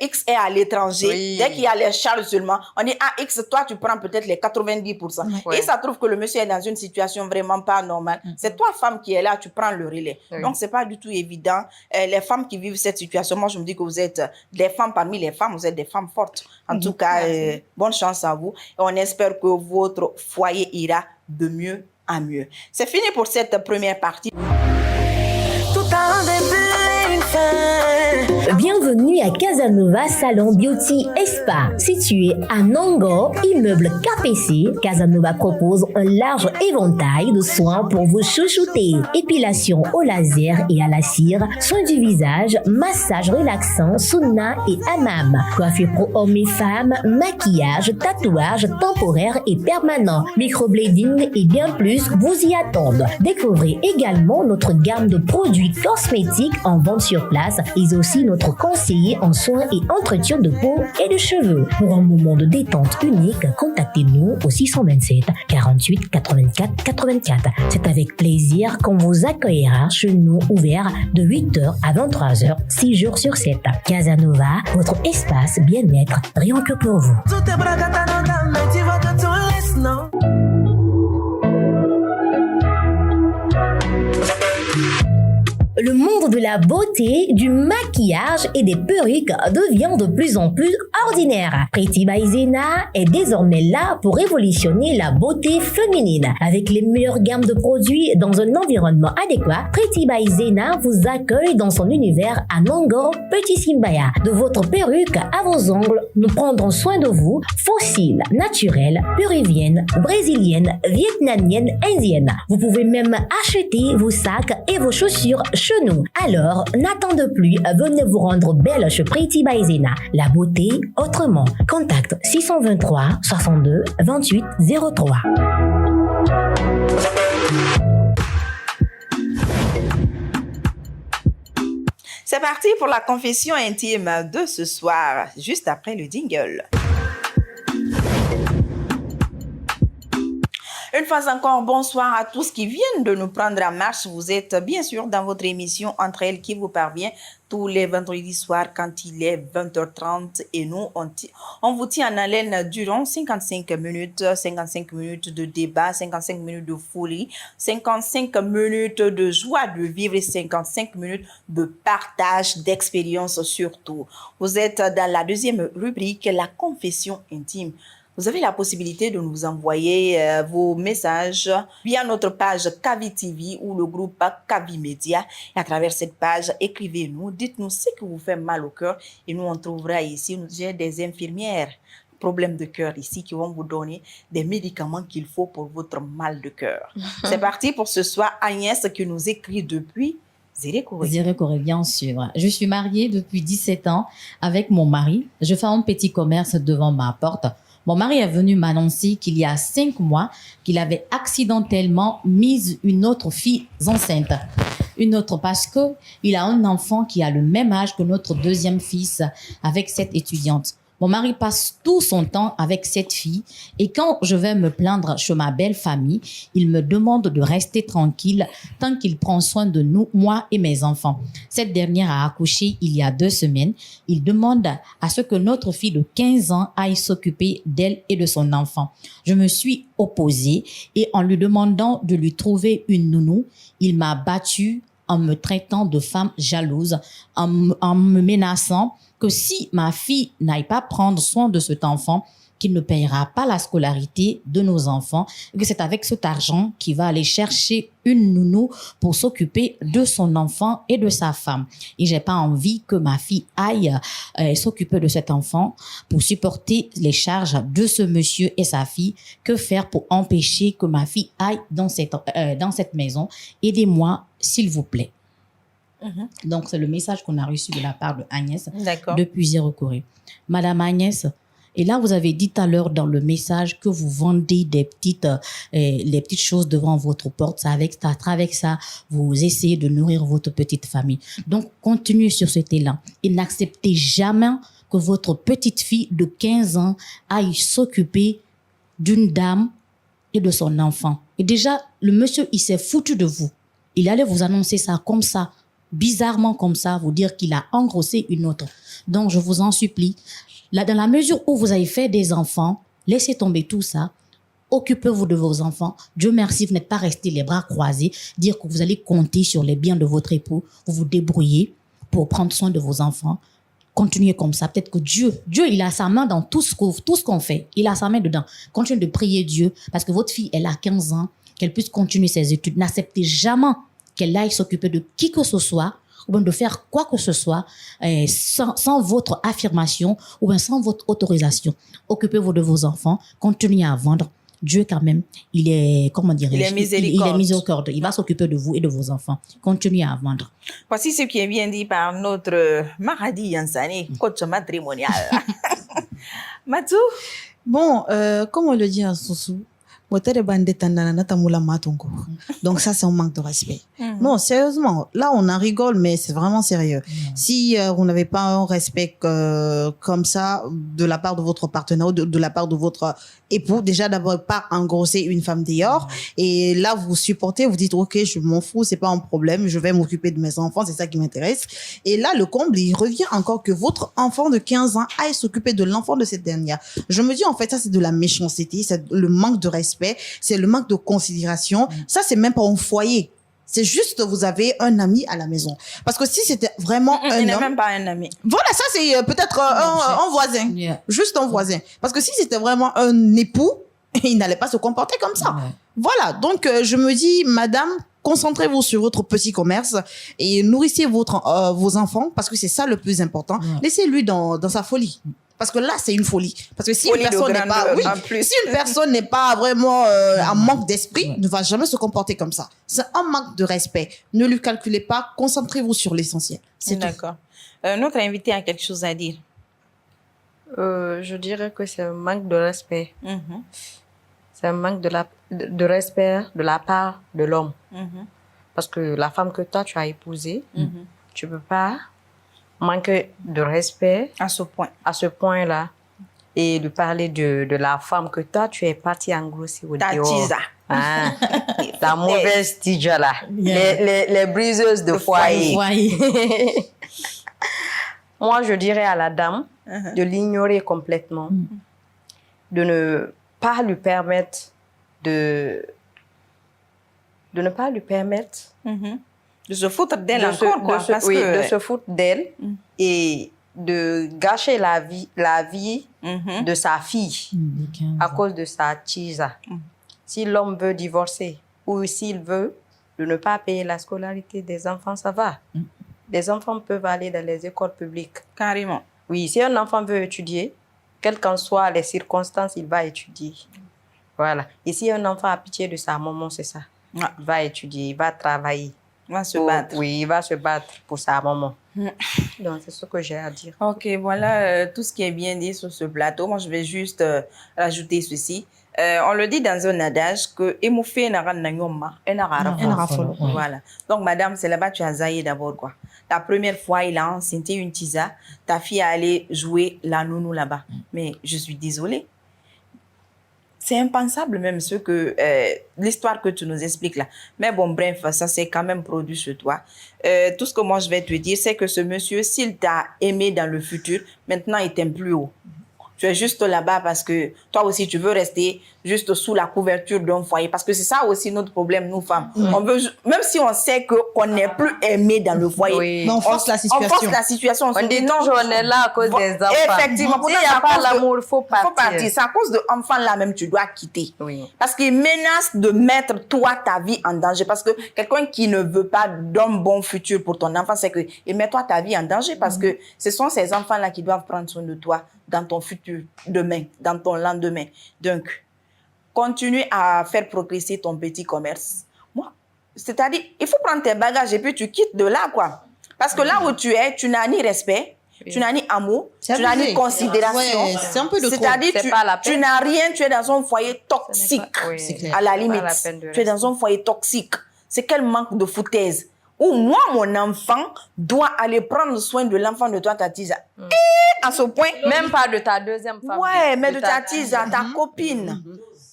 X est à l'étranger, dès qu'il y a les charges seulement, on dit, ah, X, toi, tu prends peut-être les 90%. Et ça trouve que le monsieur est dans une situation vraiment pas normale. C'est toi, femme, qui est là, tu prends le relais. Donc, c'est pas du tout évident. Les femmes qui vivent cette situation, moi, je me dis que vous êtes des femmes parmi les femmes, vous êtes des femmes fortes. En tout cas, bonne chance à vous. Et on espère que votre foyer ira de mieux en mieux. C'est fini pour cette première partie. Bienvenue à Casanova Salon Beauty et Spa. Situé à Nongo, immeuble KPC, Casanova propose un large éventail de soins pour vous chouchouter. Épilation au laser et à la cire, soins du visage, massage relaxant, sauna et hammam. Coiffure pour hommes et femmes, maquillage, tatouage temporaire et permanent, microblading et bien plus vous y attendent. Découvrez également notre gamme de produits cosmétiques en vente sur place et aussi notre conseiller en soins et entretien de peau et de cheveux. Pour un moment de détente unique, contactez-nous au 627 48 84 84. C'est avec plaisir qu'on vous accueillera chez nous ouvert de 8h à 23h, 6 jours sur 7. Casanova, votre espace bien-être, rien que pour vous. Le monde de la beauté, du maquillage et des perruques devient de plus en plus ordinaire. Pretty by Zena est désormais là pour révolutionner la beauté féminine. Avec les meilleures gammes de produits dans un environnement adéquat, Pretty by Zena vous accueille dans son univers à Nongo, Petit Simbaya. De votre perruque à vos ongles, nous prendrons soin de vous. Fossiles, naturelles, péruviennes, brésiliennes, vietnamiennes, indiennes. Vous pouvez même acheter vos sacs et vos chaussures chez nous. Alors, n'attendez plus, venez vous rendre belle chez Pretty by Zena. La beauté autrement. Contact 623 62 28 03. C'est parti pour la confession intime de ce soir, juste après le jingle. Une fois encore, bonsoir à tous qui viennent de nous prendre en marche. Vous êtes bien sûr dans votre émission Entre elles qui vous parvient tous les vendredis soirs quand il est 20h30 et nous, on vous tient en haleine durant 55 minutes de débat, 55 minutes de folie, 55 minutes de joie de vivre et 55 minutes de partage d'expérience surtout. Vous êtes dans la deuxième rubrique, la confession intime. Vous avez la possibilité de nous envoyer vos messages via notre page Kavi TV ou le groupe Kavi Media. Et à travers cette page, écrivez-nous, dites-nous ce qui vous fait mal au cœur et nous on trouvera ici. J'ai des infirmières, problèmes de cœur ici, qui vont vous donner des médicaments qu'il faut pour votre mal de cœur. C'est parti pour ce soir. Agnès qui nous écrit depuis Zérékoré. Zérékoré, bien sûr. Je suis mariée depuis 17 ans avec mon mari. Je fais un petit commerce devant ma porte. Mon mari est venu m'annoncer qu'il y a 5 mois qu'il avait accidentellement mis une autre fille enceinte. Une autre parce que il a un enfant qui a le même âge que notre deuxième fils avec cette étudiante. Mon mari passe tout son temps avec cette fille et quand je vais me plaindre chez ma belle famille, il me demande de rester tranquille tant qu'il prend soin de nous, moi et mes enfants. Cette dernière a accouché il y a 2 semaines. Il demande à ce que notre fille de 15 ans aille s'occuper d'elle et de son enfant. Je me suis opposée et en lui demandant de lui trouver une nounou, il m'a battue en me traitant de femme jalouse, en me menaçant que si ma fille n'aille pas prendre soin de cet enfant, qu'il ne payera pas la scolarité de nos enfants, et que c'est avec cet argent qu'il va aller chercher une nounou pour s'occuper de son enfant et de sa femme. Et j'ai pas envie que ma fille aille s'occuper de cet enfant pour supporter les charges de ce monsieur et sa fille. Que faire pour empêcher que ma fille aille dans cette maison? Aidez-moi, s'il vous plaît. Donc, c'est le message qu'on a reçu de la part de Agnès depuis Zérékoré. Madame Agnès, et là, vous avez dit tout à l'heure dans le message que vous vendez les petites choses devant votre porte. Avec ça, vous essayez de nourrir votre petite famille. Donc, continuez sur cet élan et n'acceptez jamais que votre petite fille de 15 ans aille s'occuper d'une dame et de son enfant. Et déjà, le monsieur, il s'est foutu de vous. Il allait vous annoncer ça comme ça, bizarrement comme ça, vous dire qu'il a engrossé une autre. Donc, je vous en supplie, là, dans la mesure où vous avez fait des enfants, laissez tomber tout ça. Occupez-vous de vos enfants. Dieu merci, vous n'êtes pas restés les bras croisés, dire que vous allez compter sur les biens de votre époux. Vous vous débrouillez pour prendre soin de vos enfants. Continuez comme ça. Peut-être que Dieu, il a sa main dans tout ce qu'on fait. Il a sa main dedans. Continuez de prier Dieu parce que votre fille, elle a 15 ans, qu'elle puisse continuer ses études. N'acceptez jamais qu'elle aille s'occuper de qui que ce soit ou bien de faire quoi que ce soit sans votre affirmation ou bien sans votre autorisation. Occupez-vous de vos enfants, continuez à vendre. Dieu quand même, il est, comment dirais-je, il est miséricordieux. Il va s'occuper de vous et de vos enfants. Continuez à vendre. Voici ce qui est bien dit par notre Maradi Yansani, coach matrimonial. Matou? Bon, comme on le dit en Soussou, donc ça, c'est un manque de respect. Non, sérieusement, là, on en rigole, mais c'est vraiment sérieux. Si vous n'avez pas un respect comme ça de la part de votre partenaire ou de la part de votre époux, déjà d'abord pas engrosser une femme dehors, et là, vous supportez, vous dites, ok, je m'en fous, c'est pas un problème, je vais m'occuper de mes enfants, c'est ça qui m'intéresse. Et là, le comble, il revient encore que votre enfant de 15 ans aille s'occuper de l'enfant de cette dernière. Je me dis, en fait, ça, c'est de la méchanceté, c'est le manque de respect, c'est le manque de considération. Ça, c'est même pas un foyer. C'est juste que vous avez un ami à la maison. Parce que si c'était vraiment un homme... Il n'est même pas un ami. Voilà, ça, c'est peut-être un voisin. Juste un voisin. Parce que si c'était vraiment un époux, il n'allait pas se comporter comme ça. Voilà. Donc, je me dis, madame, concentrez-vous sur votre petit commerce et nourrissez vos enfants parce que c'est ça le plus important. Laissez-lui dans sa folie. Parce que là, c'est une folie. Parce que si une personne n'est pas vraiment en manque d'esprit, ne va jamais se comporter comme ça. C'est un manque de respect. Ne lui calculez pas. Concentrez-vous sur l'essentiel. C'est d'accord. Notre invité a quelque chose à dire. Je dirais que c'est un manque de respect. C'est un manque de respect de la part de l'homme. Parce que la femme que toi, tu as épousée, tu ne peux pas manquer de respect à ce point-là et de parler de la femme que toi tu es partie engrosser au dehors. La mauvaise tija là, les briseuses de foyer. Moi je dirais à la dame de l'ignorer complètement, de ne pas lui permettre de ne pas lui permettre de se foutre d'elle encore, quoi. De se foutre d'elle et de gâcher la vie de sa fille à cause de sa tisa. Si l'homme veut divorcer ou s'il veut de ne pas payer la scolarité des enfants, ça va. Les enfants peuvent aller dans les écoles publiques. Carrément. Oui, si un enfant veut étudier, quelles qu'en soient les circonstances, il va étudier. Voilà. Et si un enfant a pitié de sa maman, c'est ça. Il va étudier, il va travailler. Il va se battre. Oui, il va se battre pour sa maman. Donc, c'est ce que j'ai à dire. Ok, voilà tout ce qui est bien dit sur ce plateau. Moi, je vais juste rajouter ceci. On le dit dans un adage que voilà. Donc, madame, c'est là-bas tu as zaillé d'abord, quoi. La première fois, il a enceinté une tisa. Ta fille est allée jouer la nounou là-bas. Mais je suis désolée. C'est impensable même l'histoire que tu nous expliques là. Mais bon, bref, ça s'est quand même produit chez toi. Tout ce que moi je vais te dire, c'est que ce monsieur, s'il t'a aimé dans le futur, maintenant il t'aime plus haut. Tu es juste là-bas parce que toi aussi, tu veux rester juste sous la couverture d'un foyer. Parce que c'est ça aussi notre problème, nous femmes. On veut, même si on sait qu'on n'est plus aimé dans le foyer, Oui. Mais on force la situation. On force la situation. On dit toujours, on est là à cause des enfants. Effectivement. S'il n'y a pas l'amour, il faut partir. C'est à cause de enfants là même, tu dois quitter. Oui. Parce qu'il menace de mettre toi, ta vie en danger. Parce que quelqu'un qui ne veut pas d'un bon futur pour ton enfant, c'est qu'il met toi, ta vie en danger. Parce que ce sont ces enfants-là qui doivent prendre soin de toi dans ton futur demain, dans ton lendemain. Donc, continue à faire progresser ton petit commerce. Moi, c'est-à-dire, il faut prendre tes bagages et puis tu quittes de là, quoi. Parce que là où tu es, tu n'as ni respect, tu n'as ni amour, tu n'as ni considération. Ouais, c'est un peu de trop. C'est-à-dire, C'est pas la peine. tu n'as rien, tu es dans un foyer toxique. Oui. C'est clair. À la C'est pas limite, la peine de tu es dans un foyer toxique. C'est quel manque de foutaise. Où moi, mon enfant, doit aller prendre soin de l'enfant de toi, ta tisa. Et à ce point, Même pas de ta deuxième femme. ouais, mais de ta tisa, ta copine.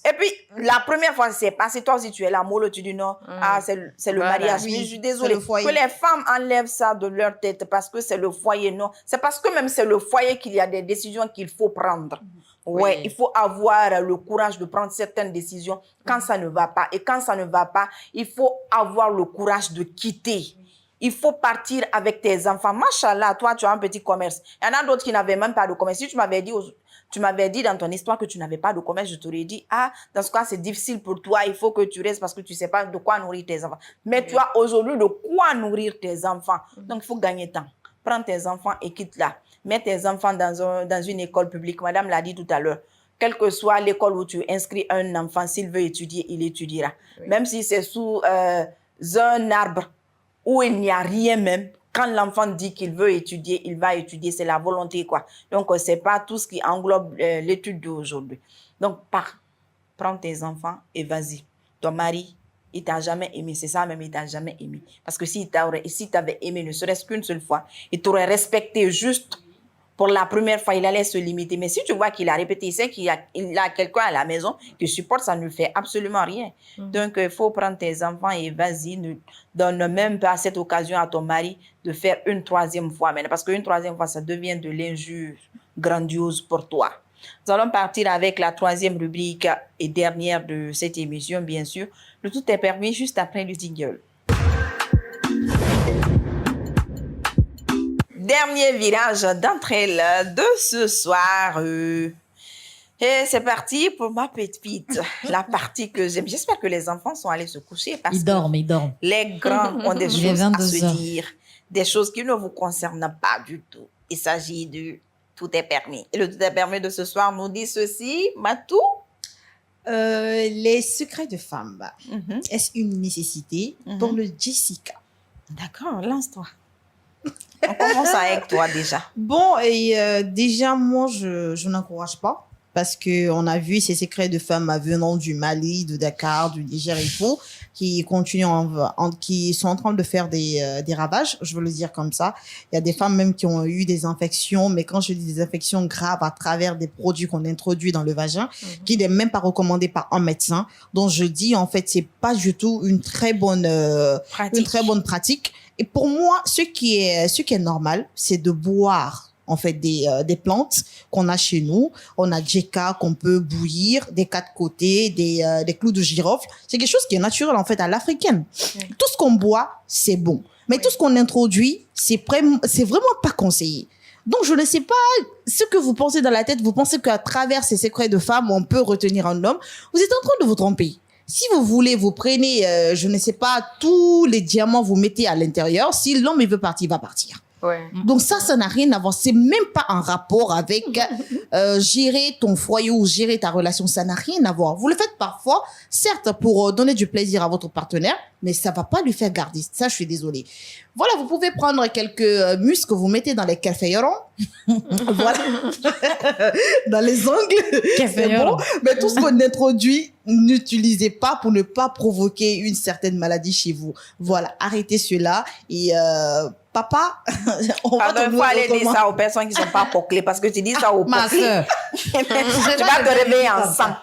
Et puis, la première fois, c'est passé, toi aussi, tu es là, mollo, tu dis non, c'est le Voilà. mariage. Oui, Mais je suis désolée. c'est le foyer. Que les femmes enlèvent ça de leur tête parce que c'est le foyer, non. C'est parce que même c'est le foyer qu'il y a des décisions qu'il faut prendre. Ouais, Oui. il faut avoir le courage de prendre certaines décisions quand ça ne va pas. Et quand ça ne va pas, il faut avoir le courage de quitter. Il faut partir avec tes enfants. Machallah, toi, tu as un petit commerce. Il y en a d'autres qui n'avaient même pas de commerce. Si tu m'avais dit dans ton histoire que tu n'avais pas de commerce, je t'aurais dit, dans ce cas, c'est difficile pour toi, il faut que tu restes parce que tu ne sais pas de quoi nourrir tes enfants. Mais tu as aujourd'hui de quoi nourrir tes enfants. Donc, il faut gagner temps. Prends tes enfants et quitte là. Mets tes enfants dans une école publique. Madame l'a dit tout à l'heure. Quelle que soit l'école où tu inscris un enfant, s'il veut étudier, il étudiera. Oui. Même si c'est sous un arbre où il n'y a rien même. Quand l'enfant dit qu'il veut étudier, il va étudier. C'est la volonté, quoi. Donc, c'est pas tout ce qui englobe l'étude d'aujourd'hui. Donc, prends tes enfants et vas-y. Ton mari, il t'a jamais aimé. C'est ça même, il t'a jamais aimé. Parce que s'il t'avait aimé, ne serait-ce qu'une seule fois, il t'aurait respecté juste pour la première fois, il allait se limiter. Mais si tu vois qu'il a répété, il sait qu'il a quelqu'un à la maison qui supporte, ça ne fait absolument rien. Donc, il faut prendre tes enfants et vas-y, ne donne même pas cette occasion à ton mari de faire une troisième fois. Maintenant, parce qu'une troisième fois, ça devient de l'injure grandiose pour toi. Nous allons partir avec la troisième rubrique et dernière de cette émission, bien sûr. Le tout est permis juste après le jingle. Dernier virage d'entre elles de ce soir. Et c'est parti pour ma petite, la partie que j'aime. J'espère que les enfants sont allés se coucher parce Ils dorment. que les grands ont des Il est choses à 22 se heures. dire, des choses qui ne vous concernent pas du tout. Il s'agit de tout est permis. Et le tout est permis de ce soir nous dit ceci, Matou. Les secrets de femmes, Mhm. est-ce une nécessité pour le Jessica? D'accord, lance-toi. On commence avec toi déjà. Bon, et déjà, moi, je n'encourage pas parce que on a vu ces secrets de femmes venant du Mali, de Dakar, du Niger et tout, qui continuent, qui sont en train de faire des ravages, je veux le dire comme ça. Il y a des femmes même qui ont eu des infections, mais quand je dis des infections graves à travers des produits qu'on introduit dans le vagin, qui n'est même pas recommandé par un médecin. Donc, je dis, en fait, c'est pas du tout une très bonne pratique. Et pour moi, ce qui est normal, c'est de boire en fait des plantes qu'on a chez nous. On a Djeka qu'on peut bouillir, des quatre côtés, des clous de girofle. C'est quelque chose qui est naturel en fait à l'africaine. Tout ce qu'on boit, c'est bon. Mais tout ce qu'on introduit, c'est vraiment pas conseillé. Donc, je ne sais pas ce que vous pensez dans la tête. Vous pensez qu'à travers ces secrets de femmes, on peut retenir un homme. Vous êtes en train de vous tromper. Si vous voulez, vous prenez, je ne sais pas, tous les diamants, vous mettez à l'intérieur. Si l'homme, il veut partir, il va partir. Ouais. Donc ça n'a rien à voir. C'est même pas en rapport avec gérer ton foyer ou gérer ta relation. Ça n'a rien à voir. Vous le faites parfois, certes, pour donner du plaisir à votre partenaire, mais ça va pas lui faire garder. Ça, je suis désolée. Voilà, vous pouvez prendre quelques muscles que vous mettez dans les caféorons. Voilà. Dans les ongles. C'est bon. Mais tout ce qu'on introduit, n'utilisez pas pour ne pas provoquer une certaine maladie chez vous. Voilà. Arrêtez cela. Et, papa, on va il faut aller dire ça aux personnes qui ne sont pas poclées parce que tu dis ça aux poclées. Ma soeur. Tu vas te réveiller ensemble.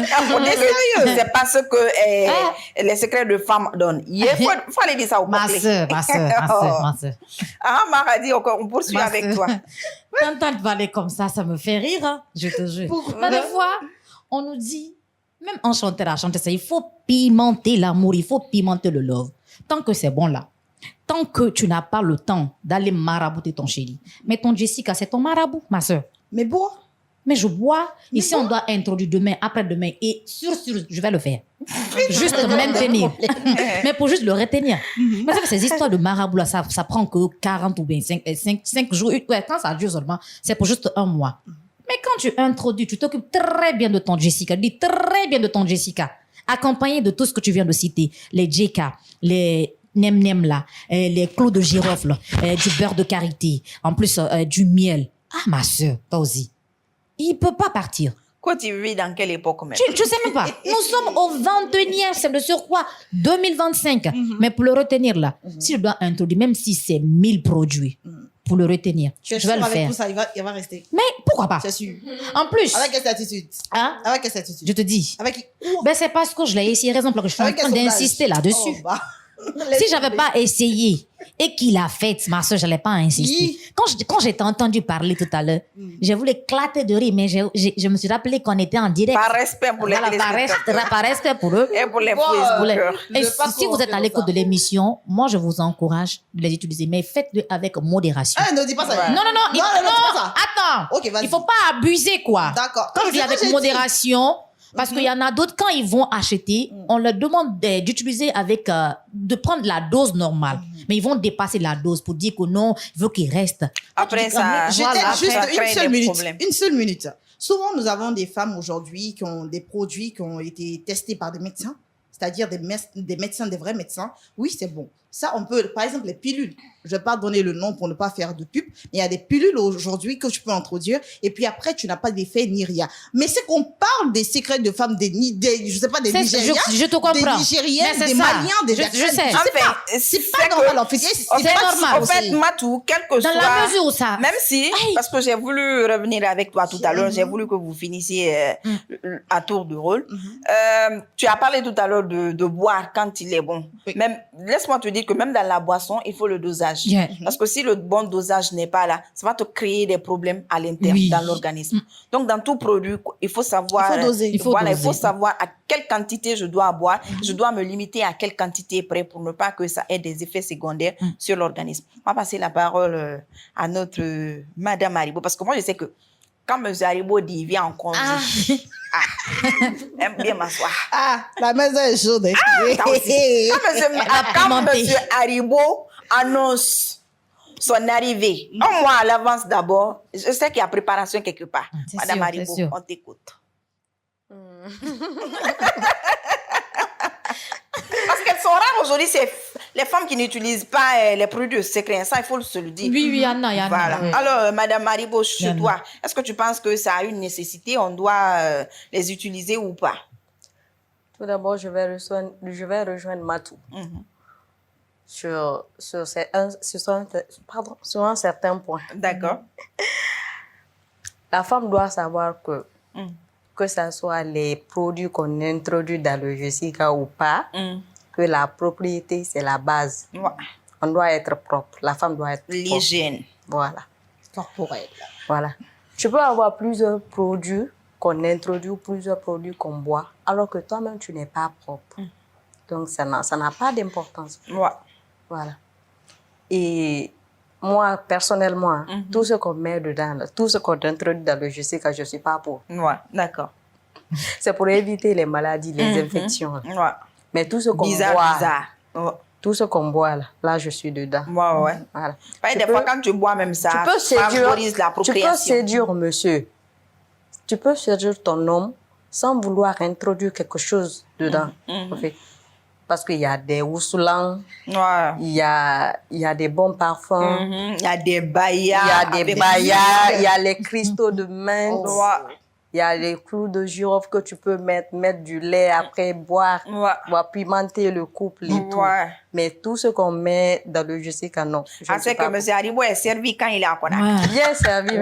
C'est pas ce que les secrets de femmes donnent. Il faut aller dire ça aux Ma poclées. soeur. Ah, Maradi, on poursuit Ma avec sœur. toi. T'entends parler comme ça me fait rire, hein, je te jure. Mais des fois, on nous dit, même en chanter ça, il faut pimenter l'amour, il faut pimenter le love. Tant que c'est bon là, tant que tu n'as pas le temps d'aller marabouter ton chéri. Mais ton Jessica, c'est ton marabout, ma soeur. Mais bois. Mais je bois. Ici, on doit introduire demain, après-demain. Et sûr, je vais le faire. Juste maintenir. Mais pour juste le retenir. Parce que ces histoires de marabout, là, ça prend que 40 ou bien 5 jours. Ouais, quand ça dure seulement, c'est pour juste un mois. Mais quand tu introduis, tu t'occupes très bien de ton Jessica. Dis très bien de ton Jessica. Accompagné de tout ce que tu viens de citer. Les JK, les nem là, les clous de girofle, du beurre de karité, en plus du miel. Ah, ma soeur, toi aussi. Il peut pas partir. Quoi, tu vis dans quelle époque même? Je sais même pas. Nous sommes au 21e, c'est le surcroît 2025. Mais pour le retenir là, si je dois introduire, même si c'est 1000 produits, pour le retenir, je vais le faire. Tout ça, il va rester. Mais pourquoi pas? C'est sûr. En plus, Avec quelle certitude? hein, Avec quelle certitude? je te dis, Avec ben c'est parce que je l'ai essayé, raison pour laquelle je suis en Avec train quel d'insister sondage? là-dessus. Oh, bah. Si j'avais pas essayé et qu'il a fait, ma soeur, j'allais pas insister. Quand j'ai entendu parler tout à l'heure, j'ai voulu éclater de rire, mais je me suis rappelé qu'on était en direct. Par respect pour les Voilà, par respect pour eux. et pour les Bon, Facebook. Et Le si parcours, vous êtes à c'est l'écoute ça. de l'émission, moi, je vous encourage de les utiliser, mais faites-le avec modération. Ah, ne dis pas ça. Ouais. Non, dis pas ça. attends. Ok, vas-y. Il faut pas abuser, quoi. D'accord. Quand je dis C'est ce que avec j'ai dit. modération, parce qu'il y en a d'autres, quand ils vont acheter, on leur demande d'utiliser avec, de prendre la dose normale. Mais ils vont dépasser la dose pour dire que non, il veut qu'il reste. Après ça, J'étais voilà, juste ça crée une seule des minute. problèmes. Une seule minute. Souvent, nous avons des femmes aujourd'hui qui ont des produits qui ont été testés par des médecins, c'est-à-dire des médecins, des vrais médecins. Oui, c'est bon. Ça, on peut, par exemple, les pilules. Je vais pas donner le nom pour ne pas faire de pub, mais il y a des pilules aujourd'hui que tu peux introduire et puis après, tu n'as pas d'effet ni rien. Mais c'est qu'on parle des secrets de femmes, je sais pas, des Nigériens, Je te comprends. des Nigériennes, Mais c'est des ça. Maliens, des Je Jacqueline. sais. Je sais pas. C'est pas normal, en fait. C'est En fait, normal En fait, aussi. Matou, quel que Dans soit... la mesure où ça... Même si, parce que j'ai voulu revenir avec toi tout à l'heure, j'ai voulu que vous finissiez à tour de rôle. Tu as parlé tout à l'heure de boire quand il est bon. Oui. Même, laisse-moi te dire que même dans la boisson, il faut le dosage. Yeah. Parce que si le bon dosage n'est pas là, ça va te créer des problèmes à l'interne, Oui. dans l'organisme. Donc, dans tout produit, il faut savoir... Il faut doser. Il faut voilà, il doser. faut savoir à quelle quantité je dois boire. Je dois me limiter à quelle quantité près pour ne pas que ça ait des effets secondaires sur l'organisme. On va passer la parole à notre Madame Haribo, parce que moi, je sais que quand M. Haribo dit viens en congé, aime bien m'asseoir. Ah, la maison est chaude. hein. Ça aussi. Quand pimenté. M. Haribo annonce son arrivée, un mois à l'avance d'abord, je sais qu'il y a préparation quelque part. C'est Madame sûr, Haribo, c'est sûr. on t'écoute. Parce qu'elles sont rares aujourd'hui, c'est les femmes qui n'utilisent pas les produits secrets. Ça, il faut se le dire. Oui, il y en a, il y en a. Voilà. Oui. Alors, Madame Haribo, Il y chez en a. toi, est-ce que tu penses que ça a une nécessité, on doit les utiliser ou pas? Tout d'abord, je vais rejoindre Matou sur un certain point. D'accord. La femme doit savoir que ce soit les produits qu'on introduit dans le Jessica ou pas, que la propriété, c'est la base. Ouais. On doit être propre. La femme doit être propre. L'hygiène. Voilà. Corporelle. Voilà. Tu peux avoir plusieurs produits qu'on introduit ou plusieurs produits qu'on boit, alors que toi-même, tu n'es pas propre. Donc, ça n'a pas d'importance. Ouais. Voilà. Et moi, personnellement, tout ce qu'on met dedans, là, tout ce qu'on introduit dans le Jessica, je ne suis pas pour. Ouais. D'accord. C'est pour éviter les maladies, les infections. Ouais. Mais tout ce qu'on Bizarre, boit, bizarre. Ouais. Tout ce qu'on boit là, je suis dedans. Ouais. Voilà. Des fois, quand tu bois même ça, favorise la procréation. Tu peux séduire monsieur. Tu peux séduire ton homme sans vouloir introduire quelque chose dedans. En fait. Parce qu'il y a des houssoulans, il y a des bons parfums, il y a des bayas, il y a les cristaux de menthe, il y a les clous de girofle que tu peux mettre du lait après boire, pour pimenter le couple et tout. Mais tout ce qu'on met dans le Jessica, non. C'est que M. Haribo est servi quand il est à Conakry. Bien servi.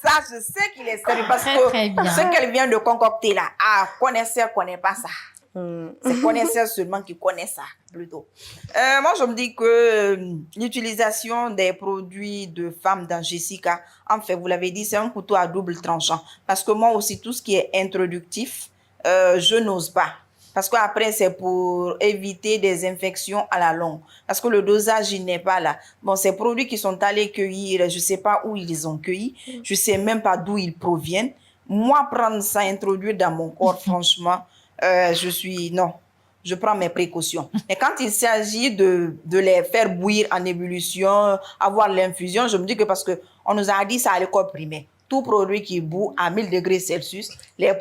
Ça, je sais qu'il est servi parce que ce qu'elle vient de concocter là, connaisseur connaît pas ça. C'est connaisseur seulement qui connaît ça, plutôt. Moi, je me dis que l'utilisation des produits de femmes dans Jessica, en fait, vous l'avez dit, c'est un couteau à double tranchant. Parce que moi aussi, tout ce qui est introductif, je n'ose pas. Parce qu'après, c'est pour éviter des infections à la longue. Parce que le dosage, il n'est pas là. Bon, ces produits qui sont allés cueillir, je ne sais pas où ils les ont cueillis. Je ne sais même pas d'où ils proviennent. Moi, prendre ça, introduire dans mon corps, franchement, je prends mes précautions. Mais quand il s'agit de les faire bouillir en ébullition, avoir l'infusion, je me dis que parce que on nous a dit ça à l'école primaire. Tout produit qui bout à 1000 degrés Celsius, les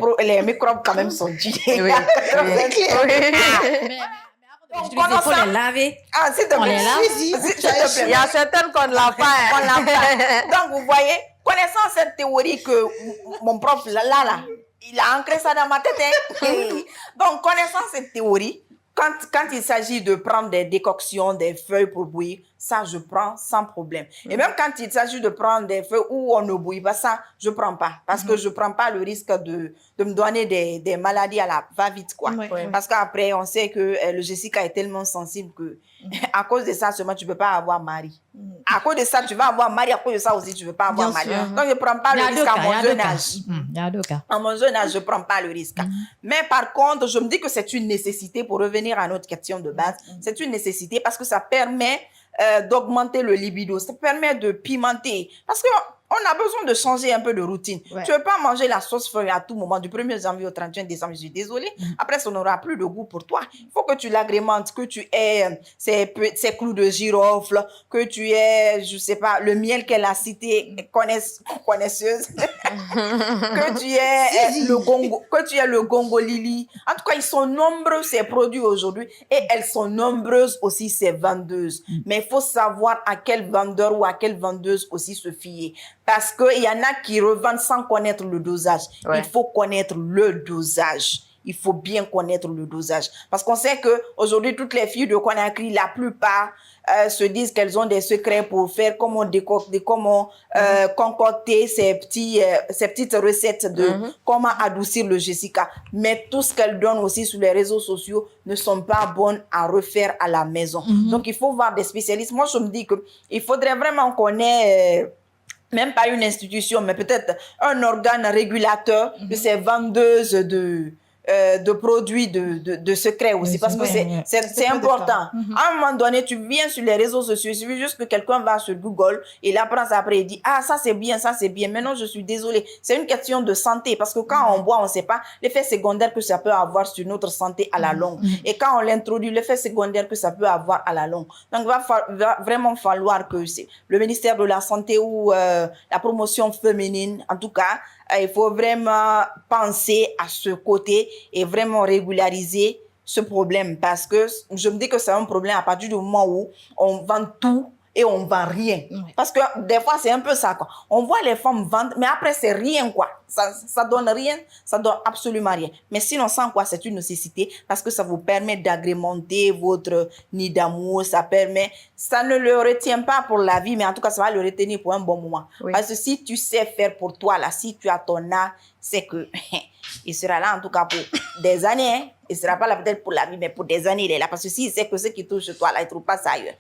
microbes quand même sont tués. Mais il faut les laver. S'il te plaît. Il y a certaines qu'on ne lave pas. Donc, vous voyez, connaissant cette théorie que mon prof, là, il a ancré ça dans ma tête. Donc, connaissant cette théorie, quand il s'agit de prendre des décoctions, des feuilles pour bouillir, ça, je prends sans problème. Et même quand il s'agit de prendre des feuilles où on ne bouillit pas, ça, je ne prends pas. Parce que je ne prends pas le risque de me donner des maladies à la va-vite, quoi. Parce qu'après, on sait que le Jessica est tellement sensible que à cause de ça, seulement, tu ne peux pas avoir mari. À cause de ça, tu vas avoir mari. À cause de ça aussi, tu ne veux pas avoir mari. Donc, je ne prends pas le risque à mon jeune âge. Il y a deux cas. À mon jeune âge, je ne prends pas le risque. Mais par contre, je me dis que c'est une nécessité, pour revenir à notre question de base, c'est une nécessité parce que ça permet d'augmenter le libido, ça permet de pimenter. Parce que on a besoin de changer un peu de routine. Tu ne veux pas manger la sauce feuille à tout moment, du 1er janvier au 31 décembre, je suis désolée. Après, ça n'aura plus de goût pour toi. Il faut que tu l'agrémentes, que tu aies ces clous de girofle, que tu aies, je ne sais pas, le miel qu'elle a cité, connaisseuse, que tu aies le gongo lili. En tout cas, ils sont nombreux, ces produits aujourd'hui, et elles sont nombreuses aussi, ces vendeuses. Mais il faut savoir à quel vendeur ou à quelle vendeuse aussi se fier. Parce qu'il y en a qui revendent sans connaître le dosage. Il faut connaître le dosage. Il faut bien connaître le dosage. Parce qu'on sait qu'aujourd'hui, toutes les filles de Conakry, la plupart se disent qu'elles ont des secrets pour faire comment concocter ces petites recettes de comment adoucir le Jessica. Mais tout ce qu'elles donnent aussi sur les réseaux sociaux ne sont pas bonnes à refaire à la maison. Donc, il faut voir des spécialistes. Moi, je me dis qu'il faudrait vraiment qu'on ait... même pas une institution, mais peut-être un organe régulateur de ces vendeuses de produits de secrets aussi, parce que c'est important. À un moment donné, tu viens sur les réseaux sociaux, il suffit juste que quelqu'un va sur Google, il apprend ça après, il dit, ça c'est bien, ça c'est bien. Maintenant, je suis désolée, c'est une question de santé, parce que quand on boit, on ne sait pas l'effet secondaire que ça peut avoir sur notre santé à la longue. Et quand on l'introduit, l'effet secondaire que ça peut avoir à la longue. Donc, il va vraiment falloir que le ministère de la Santé ou la promotion féminine, en tout cas, il faut vraiment penser à ce côté et vraiment régulariser ce problème, parce que je me dis que c'est un problème à partir du moment où on vend tout et on vend rien. Parce que des fois, c'est un peu ça, quoi. On voit les femmes vendre, mais après, c'est rien, quoi. Ça donne rien, ça donne absolument rien. Mais sinon, sans quoi, c'est une nécessité, parce que ça vous permet d'agrémenter votre nid d'amour, ça ne le retient pas pour la vie, mais en tout cas, ça va le retenir pour un bon moment. Parce que si tu sais faire pour toi, là, si tu as ton art, c'est que il sera là, en tout cas, pour des années, hein. Il sera pas là peut-être pour la vie, mais pour des années, il est là. Parce que s'il sait que ce qui touche toi, là, il trouve pas ça ailleurs.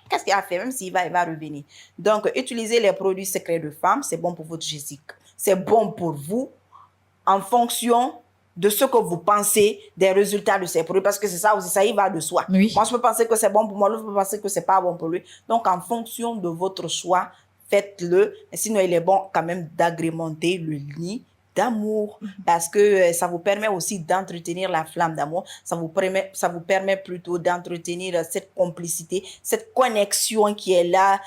Qu'est-ce qu'il a fait? Même s'il va, il va revenir. Donc, utiliser les produits secrets de femmes, c'est bon pour votre Jessica. C'est bon pour vous en fonction de ce que vous pensez des résultats de ces produits. Parce que c'est ça aussi, ça y va de soi. Moi, je peux penser que c'est bon pour moi, l'autre peut penser que c'est pas bon pour lui. Donc, en fonction de votre choix, faites-le. Mais sinon, il est bon quand même d'agrémenter le nid d'amour, parce que ça vous permet aussi d'entretenir la flamme d'amour. Ça vous permet plutôt d'entretenir cette complicité, cette connexion qui est là,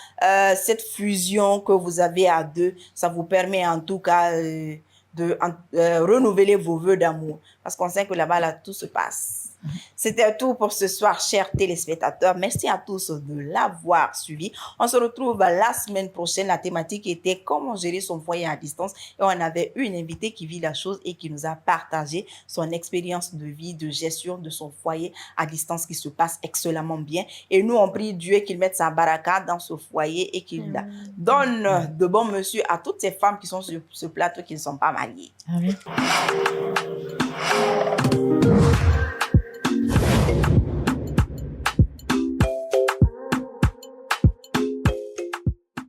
cette fusion que vous avez à deux. Ça vous permet en tout cas de renouveler vos vœux d'amour, parce qu'on sait que là-bas, là, tout se passe. C'était tout pour ce soir, chers téléspectateurs. Merci à tous de l'avoir suivi. On se retrouve la semaine prochaine. La thématique était comment gérer son foyer à distance. Et on avait une invitée qui vit la chose et qui nous a partagé son expérience de vie, de gestion de son foyer à distance qui se passe excellemment bien. Et nous, on prie Dieu qu'il mette sa baraka dans ce foyer et qu'il donne de bons monsieur à toutes ces femmes qui sont sur ce plateau qui ne sont pas mariées. Amen.